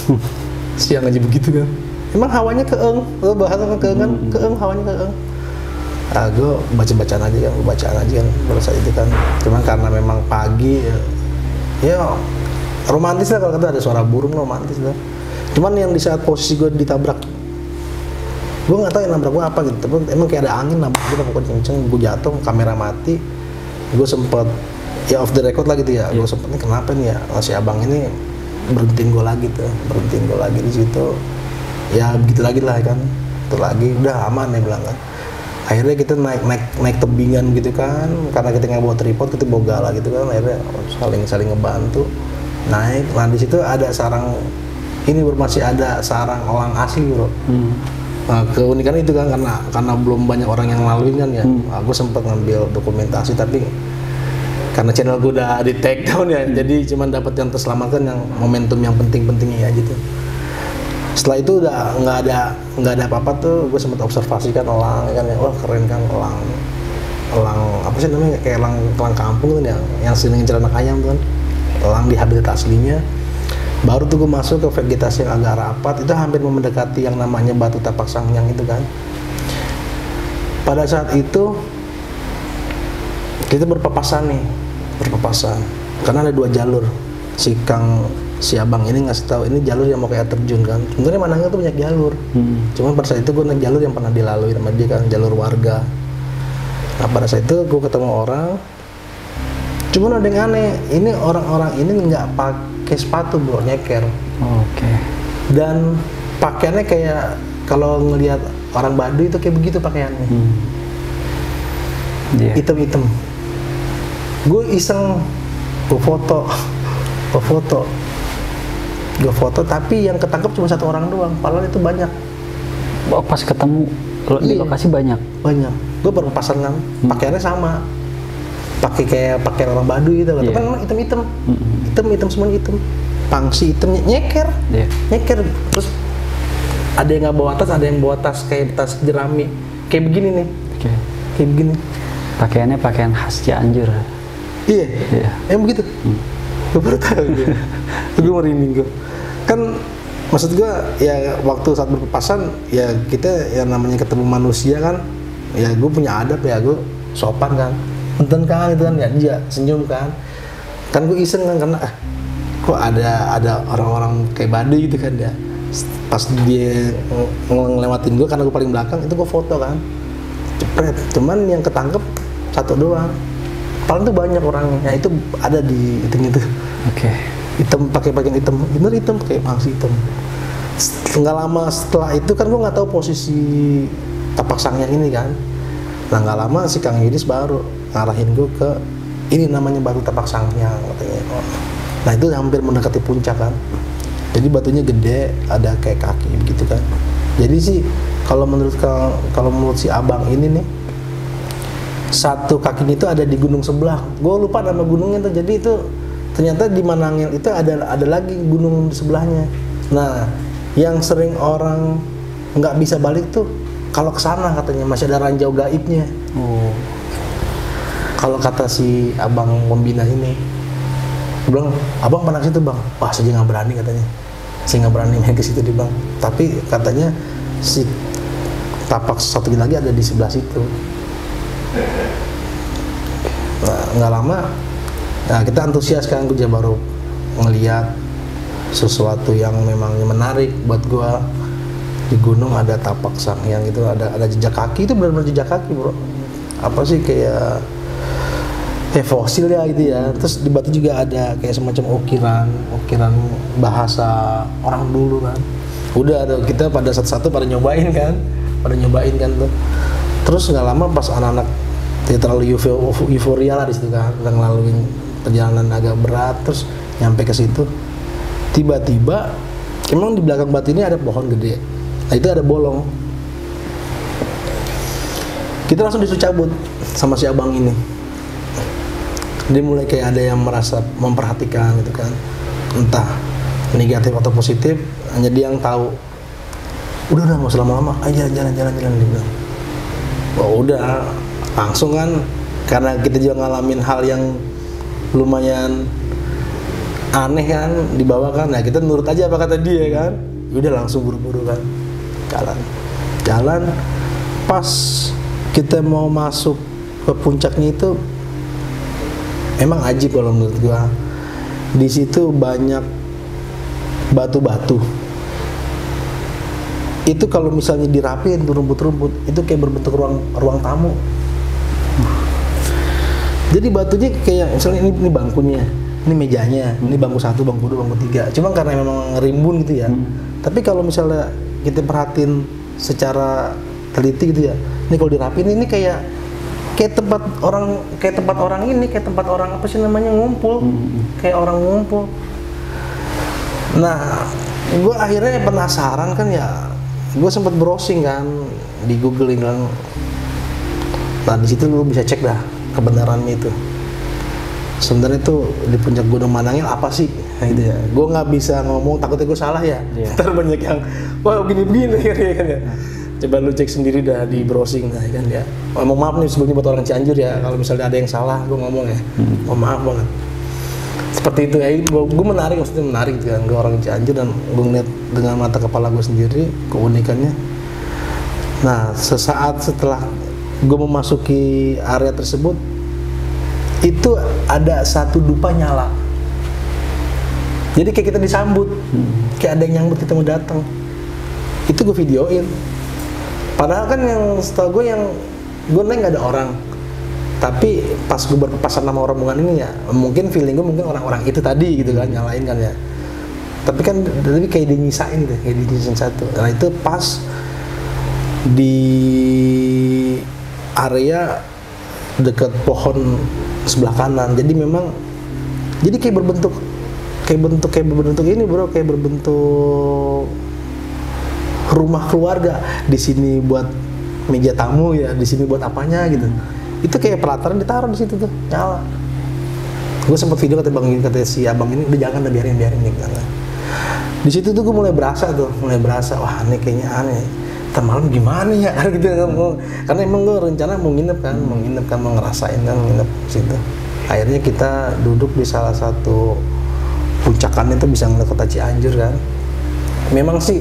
Siang aja begitu kan. Emang hawanya keeng, lo bahasa keengan, keeng hawanya keeng. Nah, gue bacaan aja kan, berasa itu kan. Cuman karena memang pagi, ya romantis lah kalau kata ada suara burung, romantis lah. Cuman yang di saat posisi gue ditabrak, gue nggak tahu yang nabrak gue apa gitu. Tapi emang kayak ada angin nabrak gue, pokoknya kenceng. Gue jatuh, kamera mati. Gue sempet ya off the record lah gitu ya. Gue sempet nih kenapa nih ya si abang ini berhentiin gue lagi di situ. Ya begitu lagi lah kan. Itu lagi udah aman ya bilang kan. Akhirnya kita naik tebingan gitu kan, karena kita nggak bawa tripod, kita bawa gala gitu kan. Akhirnya saling ngebantu naik. Nah di situ ada sarang ini masih ada sarang elang asli bro. Nah, keunikan itu kan karena belum banyak orang yang laluin kan ya. Aku sempat ngambil dokumentasi tapi karena channel gue udah di take down ya, jadi cuma dapat yang terselamatkan, yang momentum yang pentingnya ya gitu. Setelah itu udah nggak ada apa-apa tuh, gue sempat observasi kan elang kan ya, wah keren kan elang apa sih namanya, kayak elang kampung kan ya, yang sering ngejar anak ayam kan, elang di habitat aslinya. Baru tuh gue masuk ke vegetasi yang agak rapat, itu hampir mendekati yang namanya batu tapak sangyang itu kan. Pada saat itu kita berpapasan karena ada 2 jalur. Si abang ini ngasih tahu ini jalur yang mau kayak terjun kan. Sebenarnya Manangil tuh banyak jalur. Cuman pada saat itu gue naik jalur yang pernah dilalui sama dia kan, jalur warga. Nah pada saat itu gue ketemu orang. Cuman ada yang aneh, ini orang-orang ini nggak pakai sepatu bro, nyeker. Oke. Dan pakaiannya kayak kalau ngelihat orang Baduy itu kayak begitu pakaiannya. Hitam-hitam. Gue iseng, gue foto, tapi yang ketangkep cuma 1 orang doang, padahal itu banyak. Oh, pas ketemu di lokasi banyak. Gue baru papasan kan, pakaiannya sama, pakai orang Baduy gitu, tapi memang hitam semuanya hitam, pangsi hitam, nyeker, terus ada yang nggak bawa tas, ada yang bawa tas kayak tas jerami, kayak begini nih, kayak begini. Pakaiannya pakaian khas Cianjur. Iya. Yang begitu. Gue baru tahu dia. Gue merinding gue. Kan maksud gue ya waktu saat berpapasan ya kita yang namanya ketemu manusia kan, ya gue punya adab ya, gue sopan kan. Enten kan itu kan ya dia senyum kan. Kan gue iseng kan karena kok ada orang-orang kayak Baduy gitu kan ya. Pas dia ngelewatin gue karena gue paling belakang, itu gue foto kan. Cepret. Cuman yang ketangkep 1 doang. Paling tuh banyak orangnya. Ya itu ada di itu. Oke. Hitam, pakai pakaian hitam, bener hitam, pakai pangsi hitam. Nggak lama setelah itu kan gue nggak tahu posisi tapak sangyang ini kan. Nah nggak lama si Kang Yudis baru ngarahin gue ke ini namanya batu tapak sangyang katanya. Nah itu hampir mendekati puncak kan. Jadi batunya gede, ada kayak kaki begitu kan. Jadi sih kalau menurut si abang ini nih, 1 kakinya itu ada di gunung sebelah. Gue lupa nama gunungnya tuh. Jadi itu ternyata di Manangil itu ada lagi gunung di sebelahnya. Nah, yang sering orang nggak bisa balik tuh kalau ke sana katanya masih ada ranjau gaibnya. Kalau kata si abang pembina ini, gue bilang, abang pernah situ bang? Wah, saja nggak berani katanya. sehingga berani main ke situ di bang. Tapi katanya si tapak satu lagi ada di sebelah situ. Nah, nggak lama, nah kita antusias kan, gue baru ngeliat sesuatu yang memang menarik buat gue. Di gunung ada tapak sang yang itu ada jejak kaki, itu benar-benar jejak kaki bro. Apa sih kayak fosil ya gitu ya. Terus di batu juga ada kayak semacam ukiran bahasa orang dulu kan. Udah ada, kita pada satu-satu pada nyobain kan tuh. Terus nggak lama pas anak-anak tidak terlalu euforia lah di situ kan, udah ngelaluin perjalanan agak berat, terus nyampe ke situ, tiba-tiba emang di belakang batu ini ada pohon gede. Nah itu ada bolong. Kita langsung disuruh cabut sama si abang ini. Dia mulai kayak ada yang merasa memperhatikan gitu kan, entah negatif atau positif, hanya dia yang tahu. Udah nggak usah lama-lama, aja jalan dia bilang. Oh udah, langsung kan, karena kita juga ngalamin hal yang lumayan aneh kan, dibawa kan, nah kita nurut aja apa kata dia kan. Udah langsung buru-buru kan, jalan. Pas kita mau masuk ke puncaknya itu, emang ajib kalau menurut gua. Di situ banyak batu-batu. Itu kalau misalnya dirapiin tuh rumput-rumput, itu kayak berbentuk ruang tamu. Jadi batunya kayak misalnya ini bangkunya, ini mejanya, ini bangku 1, bangku 2, bangku 3. Cuma karena memang rimbun gitu ya. Tapi kalau misalnya kita perhatiin secara teliti gitu ya, ini kalau dirapiin ini kayak tempat orang ini, kayak tempat orang apa sih namanya, ngumpul. Kayak orang ngumpul. Nah, gue akhirnya penasaran kan ya, gue sempat browsing kan di googling kan. Nah di situ lu bisa cek dah kebenarannya itu. Sebenarnya itu di puncak Gunung Manangil apa sih? Nah, gitu ya. Gue nggak bisa ngomong, takutnya gue salah ya. Ntar banyak yang wah begini kan ya. Coba lu cek sendiri dah di browsing kan ya. Mohon maaf nih sebelumnya buat orang Cianjur ya, kalau misalnya ada yang salah gue ngomong ya. Mohon maaf banget. Seperti itu ya, gue menarik gitu kan, gue orang Cianjur dan gue ngeliat dengan mata kepala gue sendiri keunikannya. Nah sesaat setelah gue memasuki area tersebut, itu ada satu dupa nyala. Jadi kayak kita disambut, kayak ada yang nyambut kita mau datang. Itu gue videoin. Padahal kan yang setahu gue naik nggak ada orang. Tapi pas gue berpapasan sama rombongan ini ya, mungkin feeling gue mungkin orang-orang itu tadi gitu kan, nyalain kan ya. Tapi kayak dinyisain gitu, kayak dinyisain satu. Nah itu pas di area dekat pohon sebelah kanan. Jadi kayak berbentuk ini bro, kayak berbentuk rumah keluarga. Di sini buat meja tamu ya, di sini buat apanya gitu. Itu kayak pelataran ditaruh di situ tuh, nyala. Gue sempat video kata si abang ini, udah jangan, biarin nih. Di situ tuh gue mulai berasa, wah ini kayaknya aneh. Ntar malam gimana ya, gitu. Karena emang gue rencana mau nginep kan, mau ngerasain kan, nginep di situ. Akhirnya kita duduk di salah satu puncakan itu bisa ngeliat kota Cianjur kan. Memang sih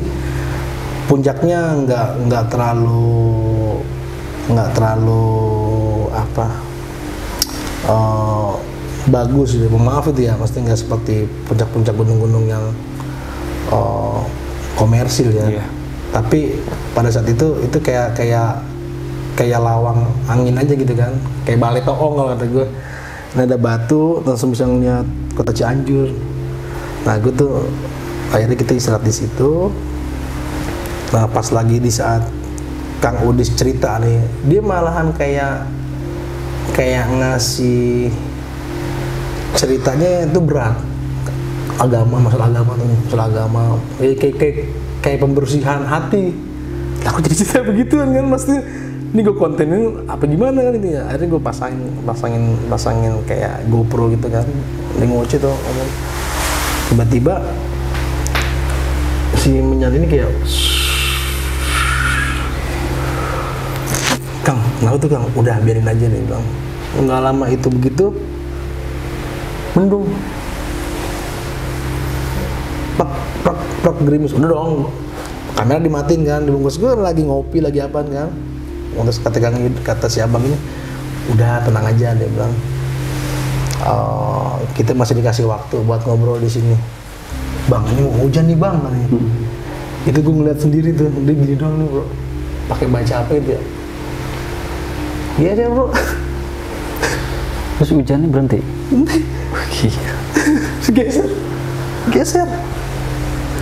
puncaknya nggak terlalu bagus gitu. Maaf itu ya, pasti nggak seperti puncak-puncak gunung-gunung yang komersil ya. Tapi pada saat itu kayak lawang angin aja gitu kan, kayak balai toong kalau kata gue. Nah, ada batu langsung bisa ngeliat kota Cianjur. Nah gue tuh akhirnya kita istirahat di situ. Nah pas lagi di saat Kang Udis cerita nih, dia malahan kayak ngasih ceritanya itu berat, masalah agama, kayak pembersihan hati. Aku jadi cerita begituan kan, pasti ini gue kontenin apa gimana kan ini ya. Akhirnya gue pasangin kayak GoPro gitu kan, di ngoceh tuh ngomong. Tiba-tiba si Menyan ini kayak, Kang, kenapa tuh Kang? Udah biarin aja nih Bang. Nggak lama itu begitu, mendung. prak gerimis, udah dong, kamera dimatiin kan, dibungkus. Gue lagi ngopi lagi apaan kan, terus kata si abang ini, udah tenang aja, dia bilang, kita masih dikasih waktu buat ngobrol di sini. Bang, ini mau hujan nih bang, katanya. Itu gue ngeliat sendiri tuh, dia gini doang nih bro, pakai baca apa itu ya? Iya aja bro. Terus hujannya berhenti? Geser.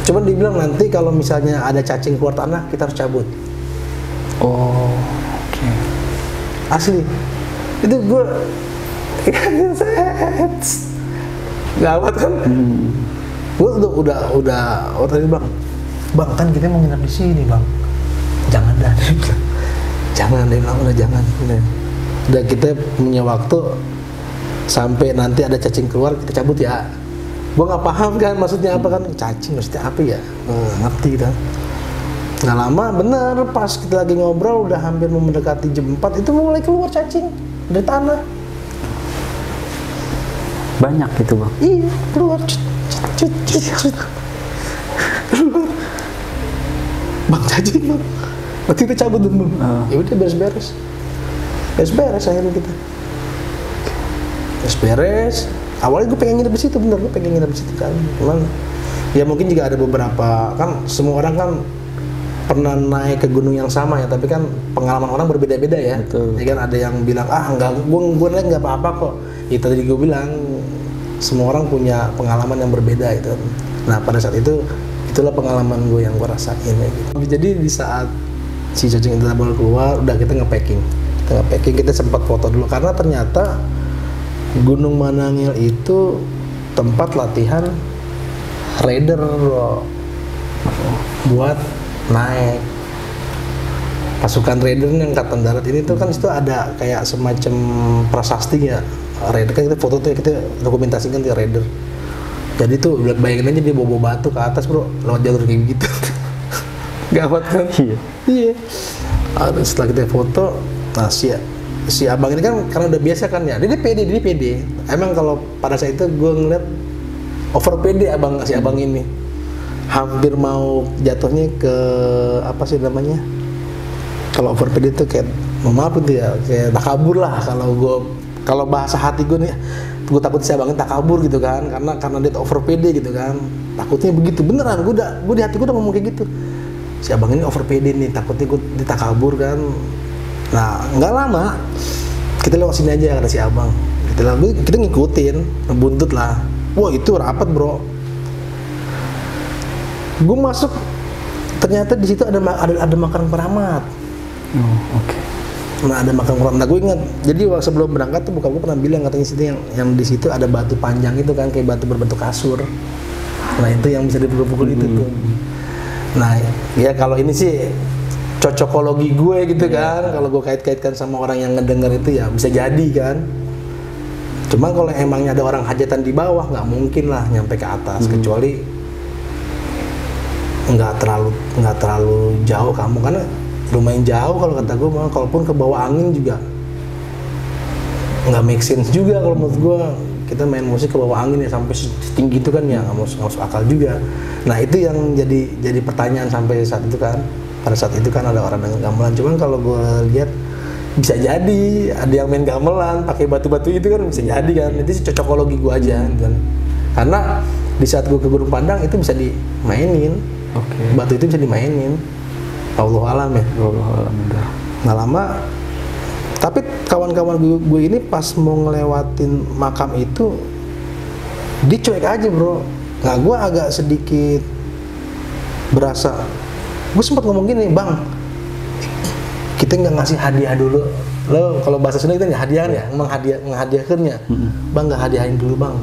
Cuman dibilang nanti kalau misalnya ada cacing keluar tanah, kita harus cabut. Oh, oke. Asli. Itu gue gawat kan? Gue udah tadi bang kan kita mau nginap di sini bang. Jangan dah, jangan deh, udah jangan. Udah kita punya waktu sampai nanti ada cacing keluar kita cabut ya. Gue nggak paham kan maksudnya apa kan, cacing maksudnya apa ya, ngerti kan. Nggak lama bener pas kita lagi ngobrol udah hampir mau mendekati jam 4 itu mulai keluar cacing dari tanah. Banyak gitu bang? Iya keluar keluar bang, cacing bang. Berarti kita cabut dulu. Ya udah beres-beres akhirnya kita beres. Awalnya gue pengen nginep di situ, bener, gue pengen nginep di situ kan. Cuman ya mungkin juga ada beberapa kan, semua orang kan pernah naik ke gunung yang sama ya, tapi kan pengalaman orang berbeda-beda ya. Betul. Ya kan ada yang bilang enggak, gue naik nggak apa-apa kok. Itu tadi gue bilang semua orang punya pengalaman yang berbeda itu. Nah pada saat itu itulah pengalaman gue yang gue rasain ya, gitu. Jadi di saat si cacing itu baru keluar, udah kita nge-packing, kita sempat foto dulu karena ternyata Gunung Manangil itu tempat latihan raider bro, buat naik pasukan raider yang angkatan darat ini tuh kan itu ada kayak semacam prasasti ya raider kan, kita foto tuh kita dokumentasikan di raider. Jadi tuh bayangin aja dia bawa batu ke atas bro lewat jalur kayak gitu. Gawat kan? Iya. Setelah kita foto, nah si abang ini kan karena udah biasa kan ya, dia pede. Emang kalau pada saat itu gue ngeliat over pede si abang ini, hampir mau jatuhnya ke apa sih namanya? Kalau over pede itu kayak, maaf itu ya, kayak takabur lah. Kalau bahasa hati gue nih, gue takut si abang ini takabur gitu kan, karena dia over pede gitu kan. Takutnya begitu beneran, gue di hati gue udah ngomong kayak gitu. Si abang ini over pede nih, takutnya gue ditakabur kan. Nah, nggak lama kita lewat sini aja kata si abang. Kita ngikutin, buntut lah. Wah itu rapat bro. Gue masuk, ternyata di situ ada makam keramat. Oh, oke. Nah ada makam keramat. Nah gue ingat. Jadi sebelum berangkat tuh buka gue pernah bilang katanya situ yang di situ ada batu panjang itu kan, kayak batu berbentuk kasur. Nah itu yang bisa dipukul-pukul itu tuh. Nah ya kalau ini sih cocokologi gue gitu kan, kalau gue kait-kaitkan sama orang yang ngedenger itu ya bisa jadi kan. Cuma kalau emangnya ada orang hajatan di bawah nggak mungkin lah nyampe ke atas, kecuali nggak terlalu jauh kamu, karena lumayan jauh kalau kata gue. Kalaupun ke bawah angin juga nggak make sense juga kalau menurut gue. Kita main musik ke bawah angin ya sampai setinggi itu kan ya nggak masuk akal juga. Nah itu yang jadi pertanyaan sampai saat itu kan. Pada saat itu kan ada orang dengan gamelan, cuman kalau gue lihat bisa jadi ada yang main gamelan pakai batu-batu itu kan, bisa jadi kan. Itu sih cocokologi gue aja kan. Karena di saat gue ke Gunung Pandang itu bisa dimainin. Batu itu bisa dimainin. Allah alam ya. Allah alam udah. Nggak lama. Tapi kawan-kawan gue ini pas mau ngelewatin makam itu dia cuek aja bro. Nah gue agak sedikit berasa. Gue sempat ngomong gini, bang, kita nggak ngasih hadiah dulu. Lo kalau bahasa Sunda itu hadiah ya, menghadiahkannya. Bang nggak hadiahin dulu bang.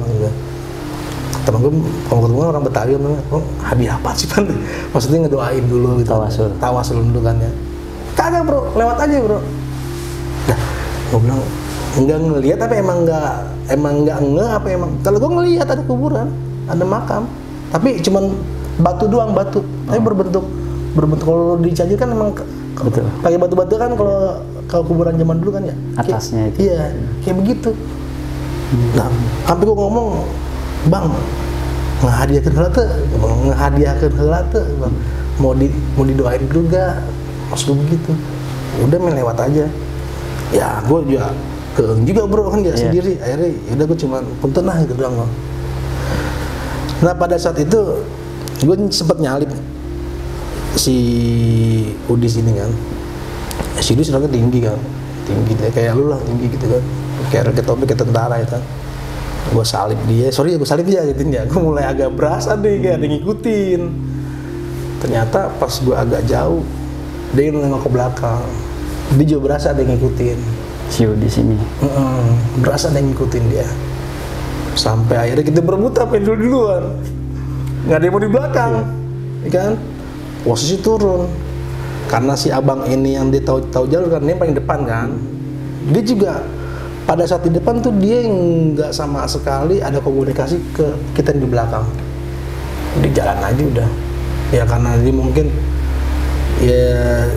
Temen gue kalau ketemu orang Betawi, oh hadiah apa sih bang? Maksudnya ngedoain dulu gitu. Tawasul dulu kan ya. Kagak bro, lewat aja bro. Nah, gue bilang enggak ngelihat apa emang nggak apa emang. Kalau gue ngelihat ada kuburan, ada makam, tapi cuman batu doang, tapi berbentuk kalau di Cianjur kan memang pakai batu-batu kan, kalau kuburan zaman dulu kan ya atasnya itu. Iya kayak begitu. Nah sampai gue ngomong, bang ngehadiahkeun heula teh mau didoain juga pas gue begitu. Udah main lewat aja. Ya gue juga keeng juga bro kan dia sendiri. Akhirnya udah gue cuma punten lah gitu doang. Nah pada saat itu gue sempet nyalip si Udis ini kan. Si Udis orangnya tinggi kan, tinggi kayak lu lah, tinggi gitu kan, kayak rakyat topik kayak tentara itu. Gue salip dia, gue salip dia gitu ya. Gue mulai agak berasa deh kayak ada ngikutin. Ternyata pas gue agak jauh, dia nengok ke belakang. Dia juga berasa ada ngikutin. Si Udis ini. Berasa ada ngikutin dia. Sampai akhirnya kita berebutan main duluan. Nggak ada yang mau di belakang, kan? Posisi turun. Karena si abang ini yang dia tahu jalur kan, dia paling depan kan. Dia juga pada saat di depan tuh dia nggak sama sekali ada komunikasi ke kita yang di belakang. Dia jalan aja udah. Ya karena dia mungkin ya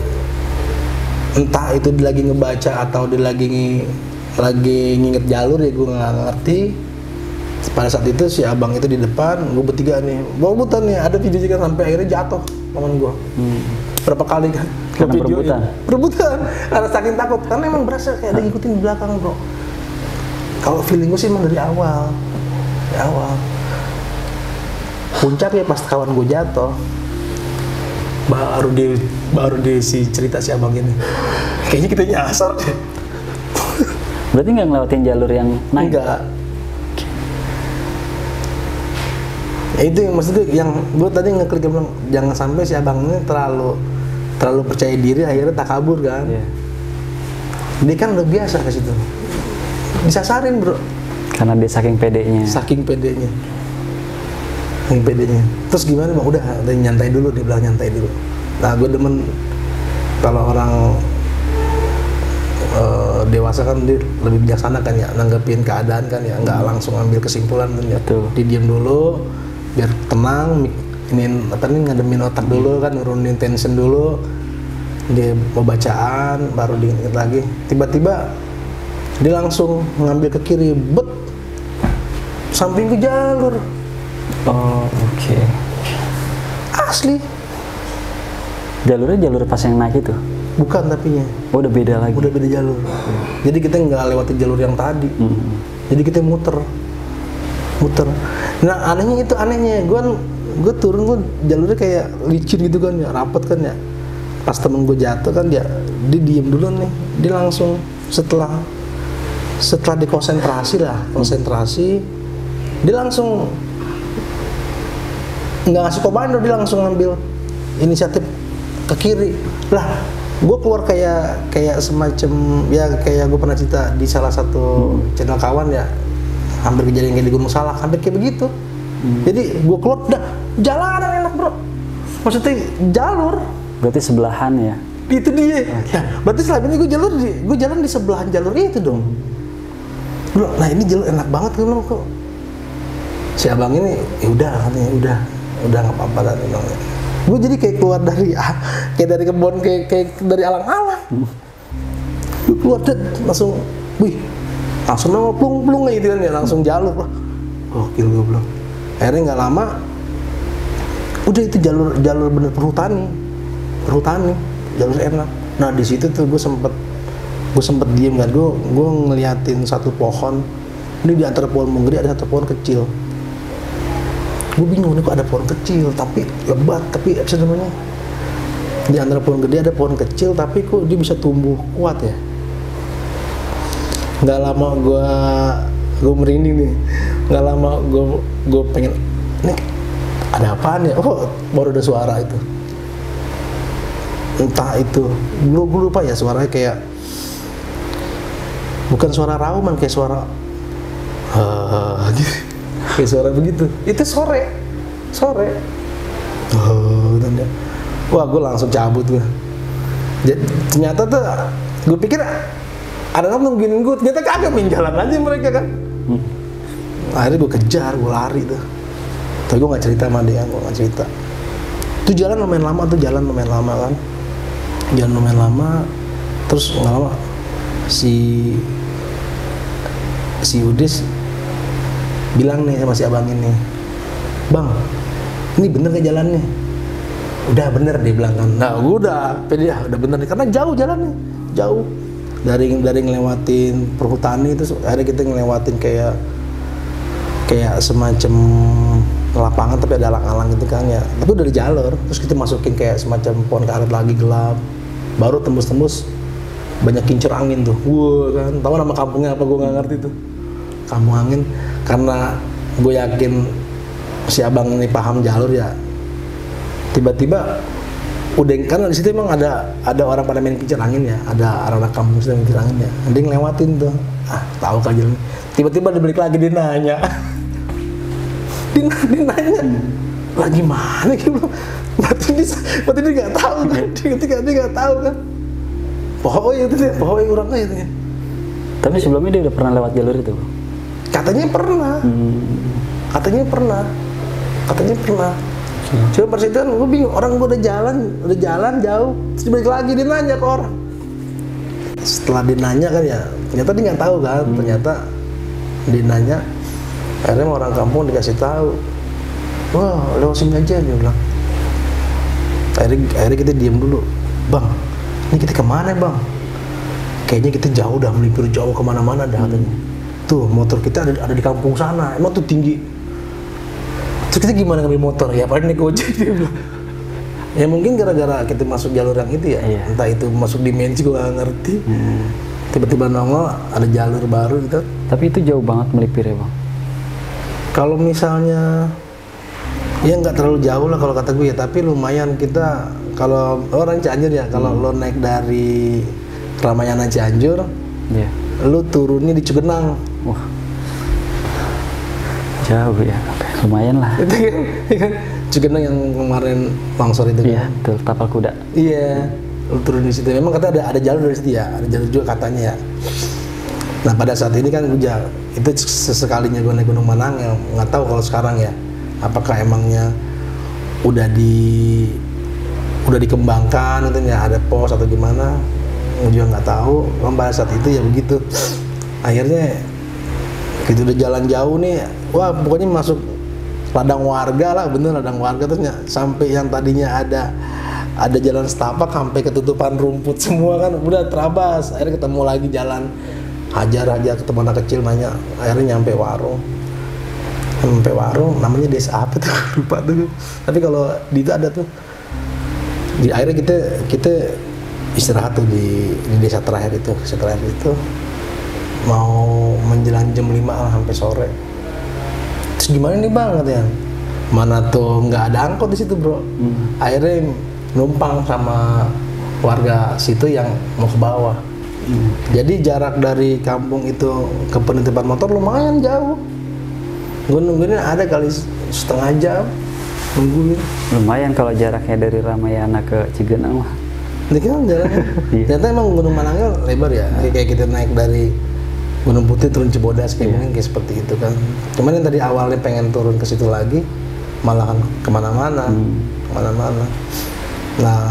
entah itu dia lagi ngebaca atau dia lagi nginget jalur ya gue nggak ngerti. Pada saat itu si abang itu di depan, gue bertiga nih, bawa butan nih, ada videonya kan sampai akhirnya jatuh momen gue. Berapa kali kan? Karena berebutan, karena saking takut, karena emang berasa kayak ada ngikutin di belakang bro. Kalau feeling gue sih emang dari awal. Puncaknya pas kawan gue jatuh, baru di si cerita si abang ini. Kayaknya kita nyasar deh. Berarti nggak ngelewatin jalur yang naik? Enggak. Ya itu yang maksudnya yang gue tadi ngeklik bilang jangan sampai si abang ini terlalu percaya diri akhirnya takabur kan. Dia kan udah biasa ke situ. Disasarin bro. Karena dia saking pedenya. Terus gimana bang? Udah nyantai dulu, dia bilang nyantai dulu. Nah gue demen kalau orang dewasa kan dia lebih bijaksana kan ya, nanggepin keadaan kan ya, nggak langsung ambil kesimpulan kan ya. Didiam dulu, biar tenang, ini ngademin otak dulu kan, nurunin tension dulu. Dia mau bacaan, baru diinget lagi. Tiba-tiba dia langsung ngambil ke kiri, samping ke jalur. Oh, oke. Asli. Jalurnya jalur pas yang naik itu? Bukan tapinya. Oh, udah beda lagi. Udah beda jalur. Jadi kita nggak lewati jalur yang tadi. Jadi kita muter. Nah anehnya gue turun gue jalurnya kayak licin gitu kan ya, rapet kan ya. Pas temen gue jatuh kan dia diem dulu nih. Dia langsung setelah dikonsentrasi dia langsung nggak ngasih komando, dia langsung ngambil inisiatif ke kiri lah. Gue keluar kayak semacam ya kayak gue pernah cerita di salah satu channel kawan ya, hampir kejadian kayak di Gunung Salak, hampir kayak begitu. Jadi gue keluar udah jalanan enak bro, maksudnya jalur. Berarti sebelahan ya? Itu dia. Ya, berarti selama ini gue jalan di sebelahan jalur itu dong. Bro, nah ini jalur enak banget gue bilang kok. Si abang ini ya udah katanya udah nggak apa-apa lah bilang. Gue jadi kayak keluar dari kebun kayak dari alang-alang. Gue keluar dan langsung nama plung gitu kan ya, langsung jalur lah. Gokil gue bilang. Akhirnya nggak lama, udah itu jalur bener perhutani, jalur enak. Nah di situ tuh gue sempet diem kan, gue ngeliatin satu pohon. Ini di antara pohon menggede ada satu pohon kecil. Gue bingung nih kok ada pohon kecil tapi lebat, tapi apa namanya, di antara pohon gede ada pohon kecil tapi kok dia bisa tumbuh kuat ya. Nggak lama gue merinding nih, nggak lama gue pengen nih ada apaan ya, baru ada suara itu, entah itu gue lupa ya suaranya, kayak bukan suara rauman, kayak suara gitu. Kayak suara begitu. Itu sore. Wah, gue langsung cabut gue. Ternyata tuh, gue pikir ada orang nungguin gue. Ternyata kagak, main jalan aja mereka kan. Akhirnya gue kejar, gue lari tuh. Tapi gue nggak cerita sama dia, gue nggak cerita. Itu jalan lumayan lama kan. Jalan lumayan lama. Terus nggak lama si Udis bilang nih sama si abang ini, Bang, ini bener gak jalannya? Udah bener dia bilang kan. Nah gue udah pede, udah bener nih, karena jauh jalannya, jauh dari ngelewatin perhutani itu, akhirnya kita ngelewatin kayak semacam lapangan tapi ada alang-alang gitu kan ya, tapi udah di jalur, terus kita masukin kayak semacam pohon karet lagi gelap, baru tembus banyak kincir angin tuh, wah kan, tahu nama kampungnya apa gue nggak ngerti tuh, kampung angin, karena gue yakin si abang ini paham jalur ya, tiba-tiba udah karena di situ emang ada orang pada main kincir angin ya, ada anak kampung sedang kincir angin ya, dia ngelewatin tuh, tahu kan jalan, tiba-tiba dia balik lagi dia nanya. Dia nanya lagi mana gitu, berarti dia nggak tahu kan, dia nggak tahu kan, pokoknya itu dia, pokoknya orangnya itu ya. Tapi sebelumnya dia udah pernah lewat jalur itu? Katanya pernah, katanya pernah. Cuma pas itu kan gue bingung, orang gue udah jalan jauh, terus balik lagi dia nanya ke orang. Setelah dia nanya kan ya, ternyata dia nggak tahu kan, ternyata dia nanya. Akhirnya orang kampung dikasih tahu, wah lewat sini aja dia bilang. Akhirnya kita diam dulu, bang, ini kita kemana bang? Kayaknya kita jauh dah, melipir jauh kemana-mana dah katanya. Tuh motor kita ada di kampung sana, emang tuh tinggi. Terus kita gimana ngambil motor? Ya paling naik ojek dia bilang. Ya mungkin gara-gara kita masuk jalur yang itu ya, entah itu masuk dimensi gue gak ngerti. Tiba-tiba nongol ada jalur baru gitu. Tapi itu jauh banget melipir ya bang? Kalau misalnya ya nggak terlalu jauh lah kalau kata gue ya, tapi lumayan kita kalau orang Cianjur ya, kalau lo naik dari Ramayana Cianjur, lo turunnya di Cugenang. Wah, jauh ya, lumayan lah. Itu kan Cugenang yang kemarin longsor itu kan? Iya, tuh tapal kuda. Iya, lo turun di situ. Memang katanya ada jalur dari situ ya, ada jalur juga katanya ya. Nah pada saat ini kan hujan, itu sesekalinya gue naik Gunung Manang ya, nggak tahu kalau sekarang ya, apakah emangnya udah dikembangkan itu ya, ada pos atau gimana, gue juga nggak tahu. Pada saat itu ya begitu, akhirnya kita udah jalan jauh nih, wah pokoknya masuk ladang warga lah, bener ladang warga, terus sampai yang tadinya ada jalan setapak sampai ketutupan rumput semua kan, udah terabas, akhirnya ketemu lagi jalan hajar ketemu anak kecil nanya, akhirnya nyampe warung namanya desa apa tuh lupa tuh, tapi kalau di itu ada tuh, di akhirnya kita istirahat tuh di desa terakhir itu mau menjelang jam 5 lah sampai sore. Terus gimana nih bang katanya, mana tuh nggak ada angkot di situ bro. Akhirnya numpang sama warga situ yang mau ke bawah. Jadi jarak dari kampung itu ke penitipan motor lumayan jauh. Gue nungguin ada kali setengah jam nungguin. Lumayan kalau jaraknya dari Ramayana ke Cigenang mah. Ini kan jaraknya. Ternyata emang Gunung Manangnya lebar ya. Kayak kita naik dari Gunung Putih turun Cibodas kayak mungkin kayak seperti itu kan. Cuman yang tadi awalnya pengen turun ke situ lagi, malahan kemana-mana. Nah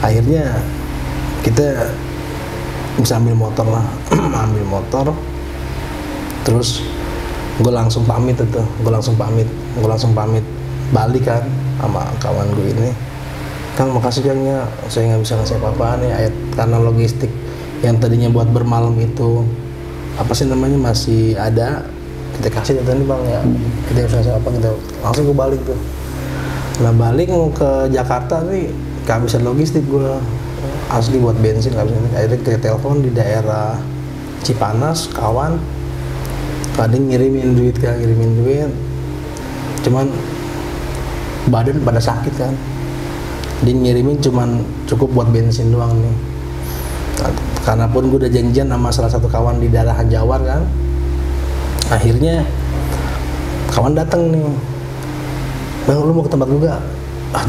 akhirnya kita bisa ambil motor lah, terus gue langsung pamit balik kan sama kawan gue ini kan, makasih Kangnya, saya nggak bisa ngasih apa-apaan ya, karena logistik yang tadinya buat bermalam itu apa sih namanya masih ada, kita kasih tadi bang ya, kita bisa ngasih apa, kita langsung gue balik tuh. Nah balik mau ke Jakarta nih kehabisan logistik gue, asli buat bensin kehabisan. Akhirnya kita telepon di daerah Cipanas, kawan kadang ngirimin duit, cuman badan pada sakit kan, dia ngirimin cuman cukup buat bensin doang nih. Nah, karena pun gue udah janjian sama salah satu kawan di daerah Hanjawar kan, akhirnya kawan datang nih, bang lu mau ke tempat lu gak?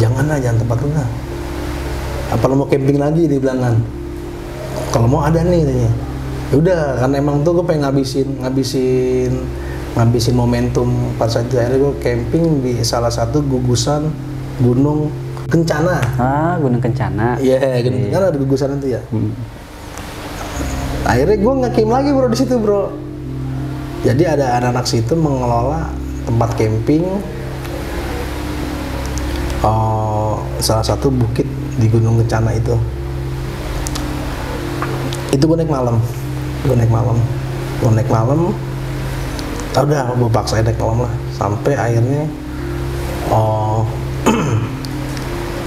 Jangan tempat lu gak, apa lu mau camping lagi, dia bilang kan. Kalau mau ada nih katanya. Udah, karena emang tuh gue pengen ngabisin momentum pada saat itu. Akhirnya gue camping di salah satu gugusan Gunung Kencana. Gunung Kencana. Iya, Gunung Kencana ada gugusan itu ya. Akhirnya gue nge-camp lagi bro di situ bro. Jadi ada anak-anak situ mengelola tempat camping, salah satu bukit di Gunung Kencana itu gue naik malam, udah gue paksa naik malam lah, sampai akhirnya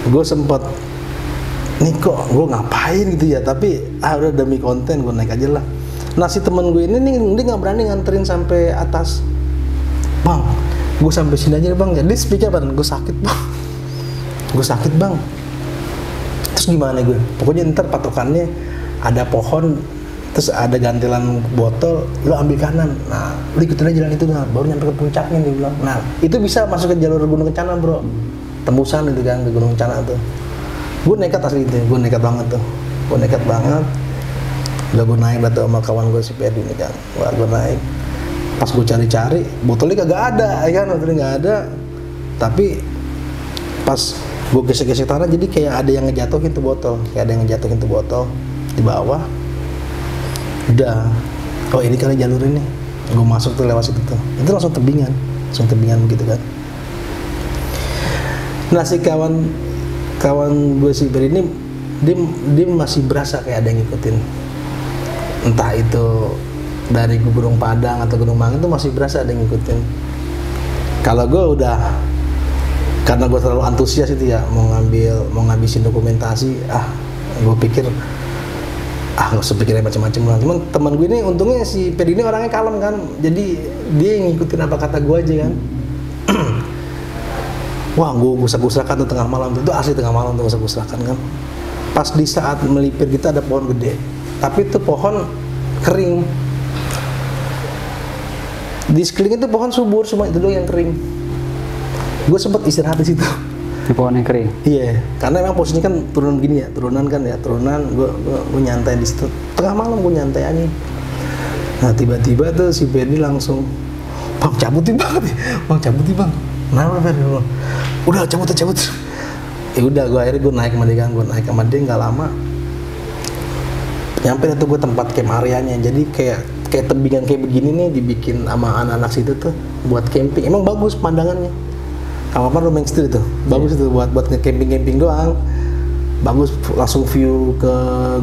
gue sempet nih kok gue ngapain gitu ya, tapi udah demi konten gue naik aja lah. Nah si temen gue ini nih dia nggak berani nganterin sampai atas. Bang, gue sampai sini aja bang, jadi speaker badan gue sakit bang, terus gimana gue, pokoknya ntar patokannya ada pohon, terus ada gantilan botol, lo ambil kanan, nah lo ikutin aja jalan itu, nah baru nyampe ke puncaknya dia bilang. Nah itu bisa masuk ke jalur Gunung Kencana bro, tembusan itu kan ke Gunung Kencana tuh. Gue nekat asli itu, gue nekat banget, udah gue naik tuh sama kawan gue si Pedi ini kan, gue naik, pas gue cari-cari botolnya kagak ada, ya kan, botolnya nggak ada, tapi pas gue gesek-gesek tanah jadi kayak ada yang ngejatuhin tuh botol, di bawah. Udah, oh ini kali jalur ini, gue masuk tuh lewat situ tuh, itu langsung tebingan begitu kan. Nah si kawan gue si Pedi ini dia masih berasa kayak ada yang ngikutin, entah itu dari Gunung Padang atau Gunung Mangin, itu masih berasa ada yang ngikutin. Kalau gue udah, karena gue terlalu antusias itu ya, mau ngabisin dokumentasi, gue pikir nggak usah pikirin macam-macam lah. Cuman teman gue ini untungnya si Pedi ini orangnya kalem kan, jadi dia ngikutin apa kata gue aja kan. Wah, gue gusak-gusakan tuh tengah malam, itu asli tengah malam tuh gusak-gusakan kan. Pas di saat melipir kita ada pohon gede, tapi itu pohon kering. Di sekeliling itu pohon subur, cuma itu doang yang kering. Gue sempat istirahat di situ. Di pohon yang kering? Iya, karena emang posisinya kan turunan gini ya, turunan. Gue nyantai di situ. Tengah malam gue nyantai aja. Nah tiba-tiba tuh si Benny langsung, bang cabut nih bang. Kenapa Fer? Udah cabut. Ya udah, akhirnya gue naik sama dia, nggak lama. Nyampe tuh gue tempat camp areanya, jadi kayak tebingan kayak begini nih dibikin sama anak-anak situ tuh buat camping. Emang bagus pandangannya. Kamar rumah istri tuh, bagus itu buat nge-camping doang. Bagus, langsung view ke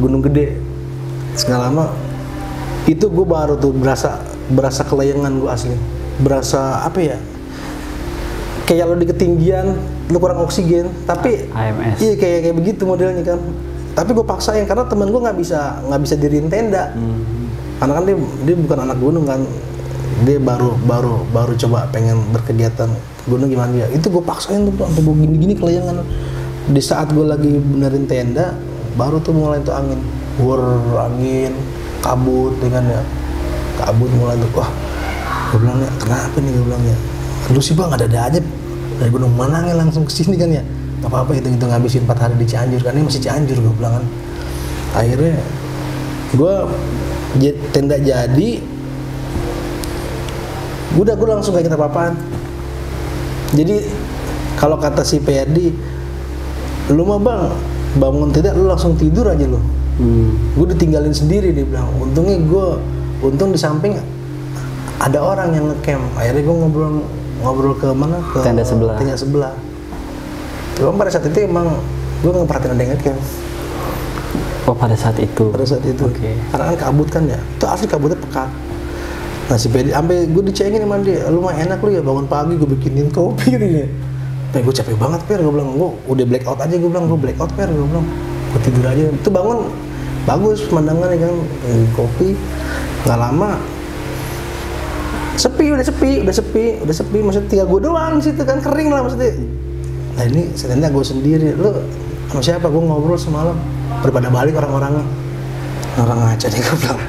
Gunung Gede. Segala lama itu gue baru tuh berasa kelayangan gue asli. Berasa apa ya? Kayak lo di ketinggian, lo kurang oksigen, tapi AMS. Iya kayak begitu modelnya kan. Tapi gue paksain karena temen gue nggak bisa diriin tenda. Karena kan dia bukan anak gunung kan, dia baru coba pengen berkegiatan gunung gimana ya. Itu gue paksain tuh sampai gue gini kelayangan. Di saat gue lagi benerin tenda, baru tuh mulai tuh angin, kabut dengan ya, kabut mulai tuh. Wah, gue bilang ya kenapa nih, gue bilang ya. Lu sih bang ada aja dari Gunung Manangnya langsung ke sini kan ya. Gak apa-apa, itu ngabisin 4 hari di Cianjur kan, ini masih Cianjur gue bilang kan. Akhirnya gue tenda jadi, gue langsung gak inget apa-apaan. Jadi kalau kata si Perdi, lu mah bang bangun tenda lu langsung tidur aja lu. Gue ditinggalin sendiri, dia bilang. Untung di samping ada orang yang ngecamp. Akhirnya gue ngobrol ke mana, ke tenda sebelah. Cuma pada saat itu emang gue nggak perhatiin ada yang ngecamp. Oh pada saat itu? Pada saat itu. Okay. Karena kan kabut kan ya, itu asli kabutnya pekat. Nah si Pedi, sampai gue dicengin sama dia, lu mah enak lu ya bangun pagi gue bikinin kopi nih. Tapi gue capek banget Per, gue bilang, gue udah black out aja, gue bilang, gue black out Per, gue bilang, gue tidur aja. Itu bangun bagus pemandangannya kan, kopi, nggak lama. Udah sepi, maksudnya tinggal gue doang di situ kan, kering lah maksudnya. Nah ini setidaknya gue sendiri, lu sama siapa? Gue ngobrol semalam, daripada balik orang-orangnya, orang ngaca nih gue bilang,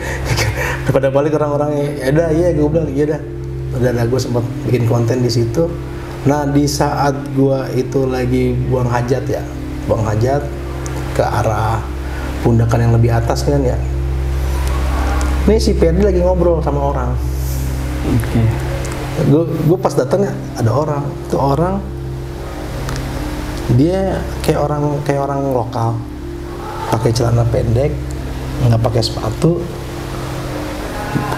daripada balik orang-orangnya, gue bilang, udah gue sempat bikin konten di situ. Nah di saat gue itu lagi buang hajat ke arah pundakan yang lebih atas kan ya, ini si Perdi lagi ngobrol sama orang. Okay. Gue pas datangnya ada orang, itu orang dia kayak orang lokal, pakai celana pendek, nggak pakai sepatu,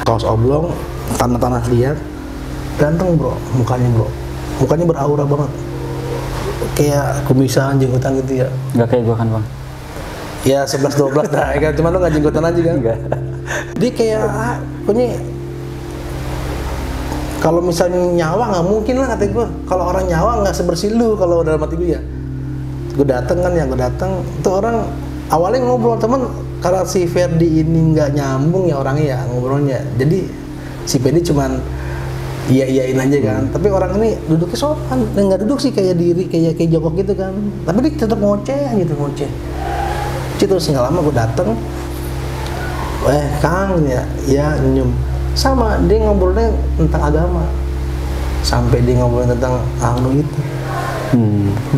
kaos oblong, tanah liat, Ganteng bro, mukanya beraura banget, kayak kumisan, jenggotan gitu ya. Nggak kayak gua kan bang? Ya 11-12 dah, kan cuma lo nggak jenggotan aja kan? Enggak. Dia kayak, pokoknya kalau misalnya nyawa nggak mungkin lah kata gue. Kalau orang nyawa nggak sebersih lu kalau dalam hati gue ya. Gue dateng kan ya, tuh orang awalnya ngobrol temen, karena si Ferdi ini nggak nyambung ya orangnya ya ngobrolnya. Jadi si Ferdi cuman iyain aja kan. Tapi orang ini duduknya sopan, nggak duduk sih kayak diri kayak jongkok gitu kan. Tapi dia tetap ngoceh gitu, ngoceh. Terus nggak lama gue dateng, Kang ya nyum, sama dia ngobrolnya tentang agama, sampai dia ngobrolin tentang anu itu.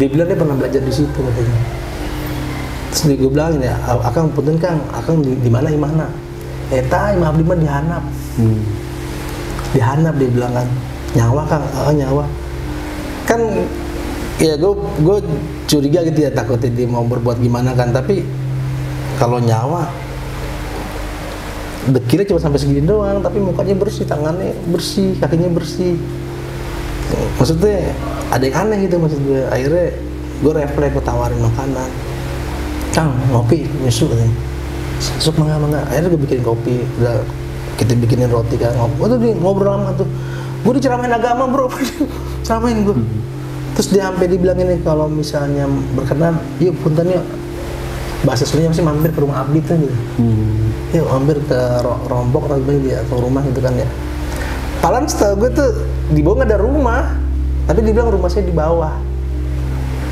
Dia bilang dia pernah belajar di situ katanya. Terus gue bilangin ya, Akang punten Kang, Akang di mana imahna? Imam Abdi mah dihanap. Dihanap dia bilang kan, nyawa Kang, nyawa. Kan ya gue curiga gitu ya, takutnya dia mau berbuat gimana kan, tapi kalau nyawa dekilnya cuma sampai segini doang, tapi mukanya bersih, tangannya bersih, kakinya bersih. Maksudnya ada yang aneh gitu maksud gue. Akhirnya gue refleks, gue tawarin makanan. Kang, ngopi, nyusu katanya. Sup mangga. Akhirnya gue bikin kopi, udah kita bikinin roti kan. Ngobrol lama tuh. Gue diceramain agama bro, ceramain gue. Terus dia sampai dibilangin nih, kalau misalnya berkenan, yuk punten yuk. Bahasa Sundanya masih mampir ke rumah Abdi tuh gitu. Yuk mampir ke Rombok atau rumah gitu kan ya. Palan setahu gue tuh di bawah nggak ada rumah, tapi dibilang rumah saya di bawah.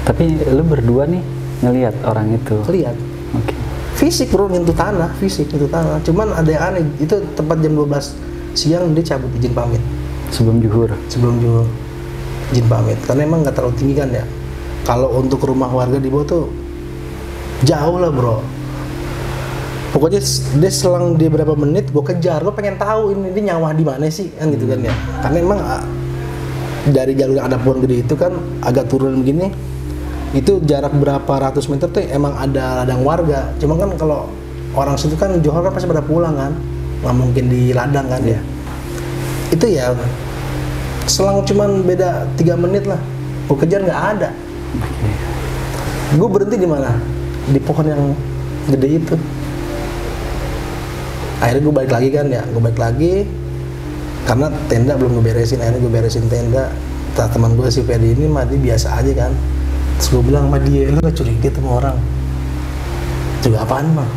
Tapi lu berdua nih ngelihat orang itu? Lihat. Oke. Fisik bro, nyentuh tanah. Cuman ada yang aneh, itu tepat jam 12 siang dia cabut izin pamit. Sebelum zuhur? Sebelum zuhur. Izin pamit, karena emang nggak terlalu tinggi kan ya. Kalau untuk rumah warga di bawah tuh jauh lah bro. Pokoknya dia selang dia berapa menit gue kejar, gue pengen tahu ini dia nyawa di mana sih kan gitu kan ya. Karena emang dari jalur yang ada pohon gede itu kan agak turun begini, itu jarak berapa ratus meter tuh emang ada ladang warga. Cuma kan kalau orang situ kan Johor kan pasti pada pulang kan, nggak mungkin di ladang kan ya. Itu ya selang cuman beda 3 menit lah, gue kejar nggak ada. Gue berhenti di mana? Di pohon yang gede itu. Akhirnya gue balik lagi kan ya, karena tenda belum gue beresin. Akhirnya gue beresin tenda. Teman gue si Ferdi ini mah dia biasa aja kan. Terus gue bilang sama dia, lu gak curiga sama orang? Juga apaan mah?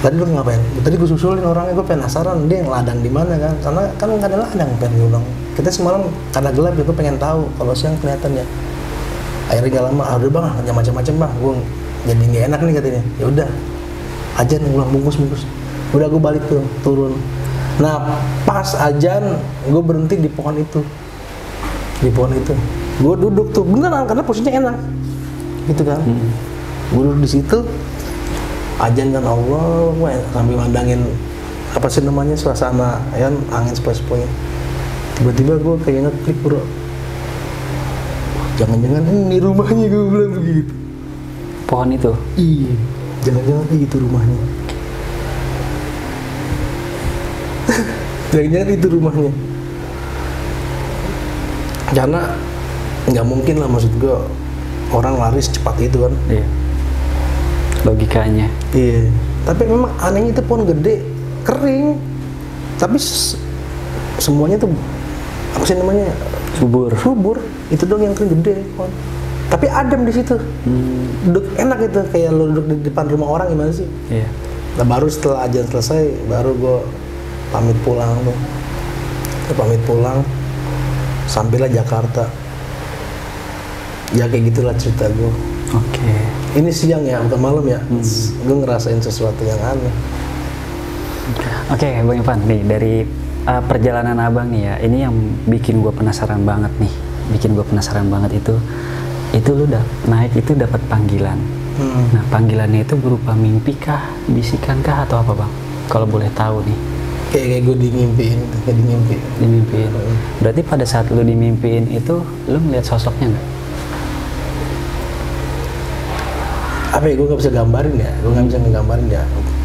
Tadi lu ngapain? Tadi gue susulin orangnya, gue penasaran dia yang ladang di mana kan? Karena kan nggak ada ladang, gue bilang. Kita semalam karena gelap ya, gue pengen tahu. Kalau siang kelihatan ya. Akhirnya gak lama, udah bang, jangan macam-macam bang. Gue jadi nggak enak nih katanya. Ya udah, ajan ulang bungkus. Udah gue balik tuh, turun. Nah pas ajan gue berhenti di pohon itu. Gue duduk tuh beneran karena posisinya enak gitu kan. Gue duduk di situ, ajan kan Allah, gue sambil mandangin apa sih namanya suasana ya, angin sepoi-sepoi. Tiba-tiba gue kayak ngeklik bro, jangan-jangan ini rumahnya, gue bilang begitu. Pohon itu? Iya, jangan-jangan itu rumahnya. Jangan-jangan itu rumahnya. Karena nggak mungkin lah, maksud gue orang lari secepat itu kan. Iya. Logikanya. Iya. Tapi memang anehnya itu pohon gede, kering. Tapi semuanya tuh apa sih namanya? Subur. Itu dong yang kering gede pohon. Tapi adem di situ. Duduk enak gitu, kayak lo duduk di depan rumah orang gimana sih? Iya. Nah, baru setelah ajan selesai, baru gue pamit pulang tuh. Sampailah Jakarta. Ya kayak gitulah cerita gue. Oke. Ini siang ya, bukan malam ya. Gue ngerasain sesuatu yang aneh. Oke, Bang Ivan, nih dari perjalanan abang nih ya, ini yang bikin gue penasaran banget nih. Itu lu udah naik itu dapat panggilan. Nah, panggilannya itu berupa mimpi kah, bisikan kah, atau apa bang? Kalau boleh tahu nih. Kayak gue dimimpiin. Berarti pada saat lu dimimpiin itu, lu ngeliat sosoknya nggak? Apa ya, gue nggak bisa gambarin ya.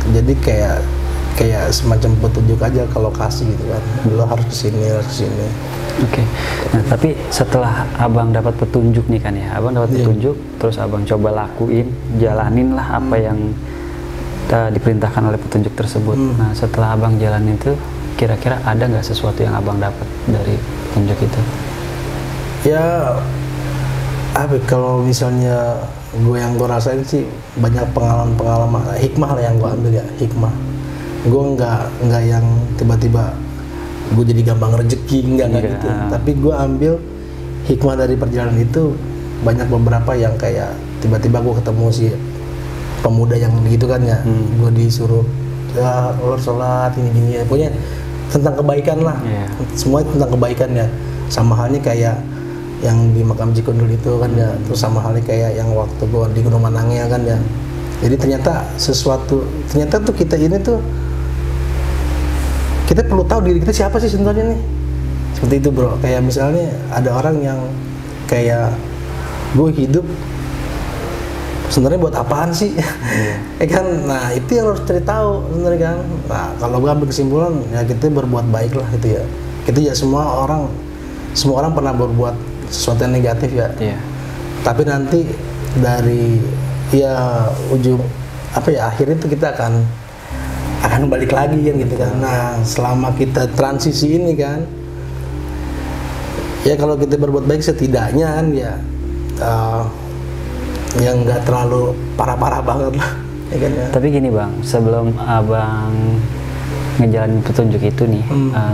Jadi kayak semacam petunjuk aja ke lokasi gitu kan, lo harus kesini, harus kesini. Oke. Nah tapi setelah abang dapat petunjuk nih kan ya, abang dapat petunjuk, terus abang coba lakuin, jalanin lah apa yang diperintahkan oleh petunjuk tersebut. Nah setelah abang jalanin itu, kira-kira ada nggak sesuatu yang abang dapat dari petunjuk itu? Ya, kalau misalnya gue yang gue rasain sih banyak pengalaman hikmah lah yang gue ambil ya, hikmah. Gue nggak yang tiba-tiba gue jadi gampang rezeki, nggak gitu. Tapi gue ambil hikmah dari perjalanan itu, banyak beberapa yang kayak tiba-tiba gue ketemu si pemuda yang gitu kan ya, gue disuruh ya lo sholat ini ya, pokoknya tentang kebaikan lah, semua tentang kebaikan ya. Sama halnya kayak yang di makam Cikundul itu kan ya, terus sama halnya kayak yang waktu gue di Gunung Manangil kan ya. Jadi ternyata tuh kita ini tuh, kita perlu tahu diri kita siapa sih sebenarnya nih. Seperti itu bro, kayak misalnya ada orang yang kayak gue hidup sebenarnya buat apaan sih? Ya kan, nah itu yang harus cari tahu sebenarnya kan. Nah kalau gue ambil kesimpulan ya kita berbuat baik lah gitu ya. Kita ya semua orang pernah berbuat sesuatu yang negatif ya. Tapi nanti dari ya ujung akhirnya itu kita akan balik lagi kan gitu kan. Nah selama kita transisi ini kan, ya kalau kita berbuat baik setidaknya kan ya yang nggak terlalu parah-parah banget lah ya kan ya. Tapi gini bang, sebelum abang ngejalanin petunjuk itu nih,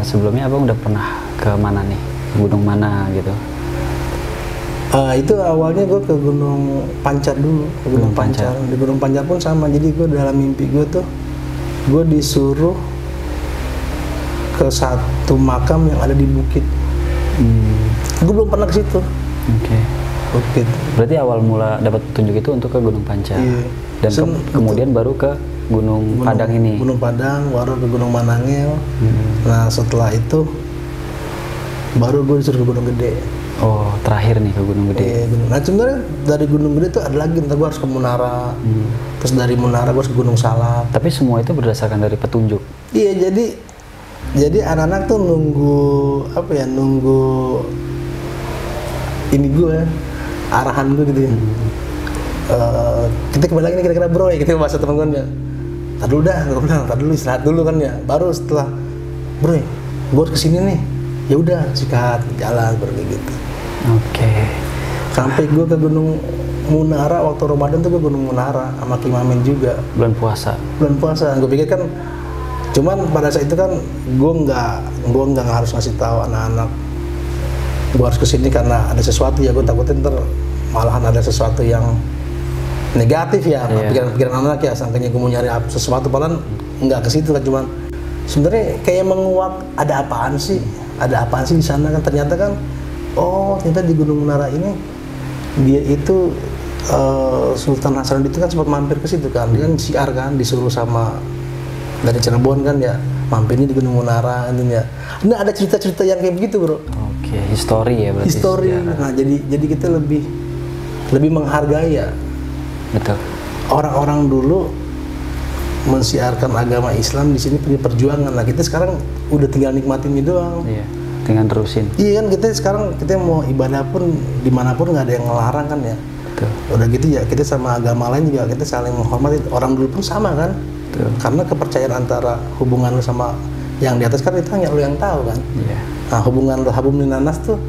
sebelumnya abang udah pernah ke mana nih, gunung mana gitu? Itu awalnya gue ke Gunung Pancar dulu, ke Gunung Pancar. Di Gunung Pancar pun sama, jadi gue dalam mimpi gue tuh gue disuruh ke satu makam yang ada di bukit. Gue belum pernah ke situ. Bukit. Berarti awal mula dapat petunjuk itu untuk ke Gunung Pancar. Dan kemudian baru ke Gunung Padang ini. Gunung Padang, baru ke Gunung Manangil. Nah setelah itu baru gue disuruh ke Gunung Gede. Oh, terakhir nih ke Gunung Gede. Nah sebenarnya dari Gunung Gede itu ada lagi, ntar gue harus ke Munara. Terus dari Munara gue harus ke Gunung Salak. Tapi semua itu berdasarkan dari petunjuk. Iya, jadi anak-anak tuh nunggu ini gue, arahan gue gitu ya. Kita kembali lagi nih kira-kira bro ya, kita bahasa temen gue ya. Tadi dulu dah, gue bilang, tadi dulu istirahat dulu kan ya. Baru setelah bro, gue harus kesini nih. Ya udah, sikat jalan pergi gitu. Sampai gue ke Gunung Munara waktu Ramadan tuh, ke Gunung Munara sama Kimamen juga. Bulan puasa. Gue pikir kan, cuman pada saat itu kan gue nggak harus ngasih tahu anak-anak gue harus kesini karena ada sesuatu ya. Gue takutin malahan ada sesuatu yang negatif ya, pikiran anak ya, sangkanya gue mau nyari sesuatu, padahal nggak ke situ kan. Cuman sebenarnya kayak menguak ada apaan sih di sana kan. Ternyata kan ternyata di Gunung Munara ini dia itu Sultan Hasanuddin itu kan sempat mampir ke situ kan. Dia kan siar kan, disuruh sama dari Cirebon kan ya, mampirnya di Gunung Munara intinya. Nah ada cerita-cerita yang kayak begitu bro. Histori ya berarti. Histori. Nah jadi kita lebih menghargai ya. Betul. Orang-orang dulu mensiarkan agama Islam di sini punya perjuangan. Nah kita sekarang udah tinggal nikmatin itu doang. Tinggal terusin. Iya kan, kita mau ibadah pun dimanapun nggak ada yang ngelarang kan ya. Betul. Udah gitu ya, kita sama agama lain juga kita saling menghormati. Orang dulu pun sama kan. Betul. Karena kepercayaan antara hubungan lu sama yang di atas kan itu hanya lu yang tahu kan. Nah hubungan lu habum minanas tuh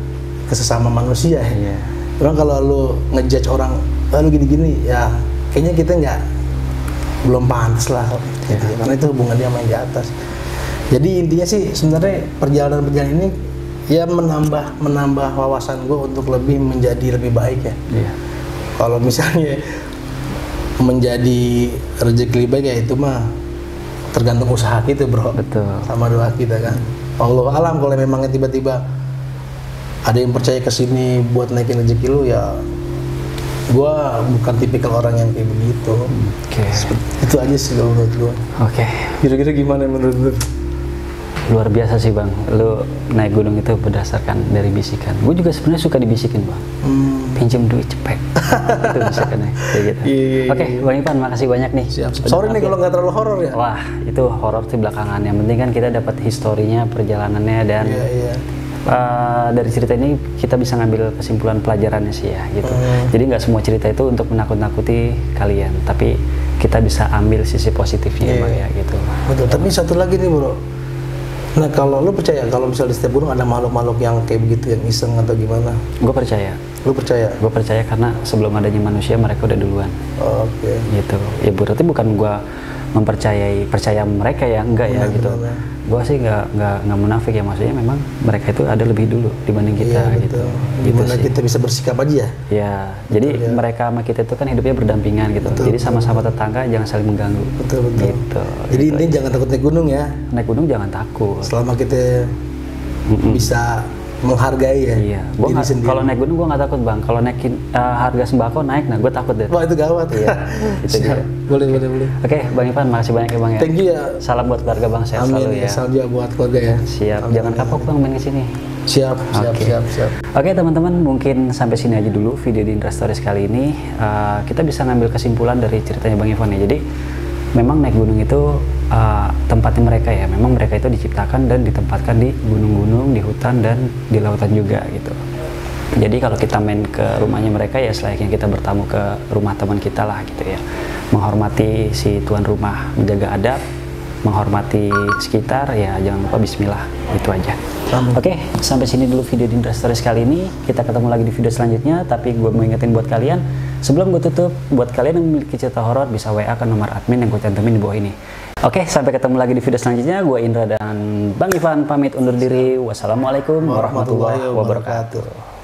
ke sesama manusia ya. Memang kalau lu ngejudge orang, lu gini-gini ya, kayaknya kita belum pantas lah gitu ya. Karena itu hubungan dia sama yang di atas. Jadi intinya sih sebenarnya perjalanan ini ya menambah wawasan gue untuk menjadi lebih baik ya. Kalau misalnya menjadi rezeki lebih baik ya itu mah tergantung usaha kita bro. Betul. Sama doa kita kan. Allah alam, kalau memangnya tiba-tiba ada yang percaya ke sini buat naikin rezeki lu ya, gue bukan tipikal orang yang kayak begitu. Itu aja sih kalau menurut gue. Kira-kira gimana menurut lu? Luar biasa sih Bang, lu naik gunung itu berdasarkan dari bisikan. Gue juga sebenarnya suka dibisikin Bang. Pinjam duit cepet. Itu bisikannya kayak gitu. Oke, Bang Ivan, makasih banyak nih. Siap. Sorry nih kalau nggak terlalu horor ya. Wah, itu horor sih belakangan. Yang penting kan kita dapat historinya, perjalanannya dan dari cerita ini kita bisa ngambil kesimpulan pelajarannya sih ya gitu. Jadi nggak semua cerita itu untuk menakut-nakuti kalian, tapi kita bisa ambil sisi positifnya Bang ya gitu. Betul. Tapi satu lagi nih bro. Nah kalau lu percaya kalau misalnya di setiap gunung ada makhluk-makhluk yang kayak begitu yang iseng atau gimana? Gue percaya. Lu percaya? Gue percaya karena sebelum adanya manusia mereka udah duluan. Oke. Gitu. Ya berarti bukan gue percaya mereka ya, enggak ya gitu. Gue sih nggak munafik ya, maksudnya memang mereka itu ada lebih dulu dibanding kita gitu. Gimana gitu kita bisa bersikap aja ya? Ya, jadi mereka sama kita itu kan hidupnya berdampingan gitu. Jadi sama-sama tetangga jangan saling mengganggu. Betul. Gitu. Jadi ini jangan takut naik gunung ya. Naik gunung jangan takut. Selama kita bisa menghargai ya. Iya. Kalau naik gunung gue nggak takut Bang. Kalau naikin harga sembako naik, nah gue takut deh. Wah itu gawat. Iya. Itu dia. Boleh. Oke, Bang Ivan, makasih banyak ya Bang ya. Thank you ya. Salam buat keluarga Bang, sehat selalu ya. Salam juga buat keluarga ya. Siap. Jangan kapok Bang main ke sini. Siap. Oke teman-teman, mungkin sampai sini aja dulu video di Indra Stories kali ini. Kita bisa ngambil kesimpulan dari ceritanya Bang Ivan ya. Jadi memang naik gunung itu tempatnya mereka ya. Memang mereka itu diciptakan dan ditempatkan di gunung-gunung, di hutan dan di lautan juga gitu. Jadi kalau kita main ke rumahnya mereka ya selayaknya kita bertamu ke rumah teman kita lah gitu ya. Menghormati si tuan rumah, menjaga adab, menghormati sekitar ya, jangan lupa bismillah, itu aja. Oke, sampai sini dulu video di Indra Stories kali ini. Kita ketemu lagi di video selanjutnya, tapi gue mau ingetin buat kalian sebelum gue tutup, buat kalian yang memiliki cerita horor bisa WA ke nomor admin yang gue cantumin di bawah ini. Oke, sampai ketemu lagi di video selanjutnya. Gue Indra dan Bang Ivan pamit undur diri. Wassalamualaikum warahmatullahi wabarakatuh.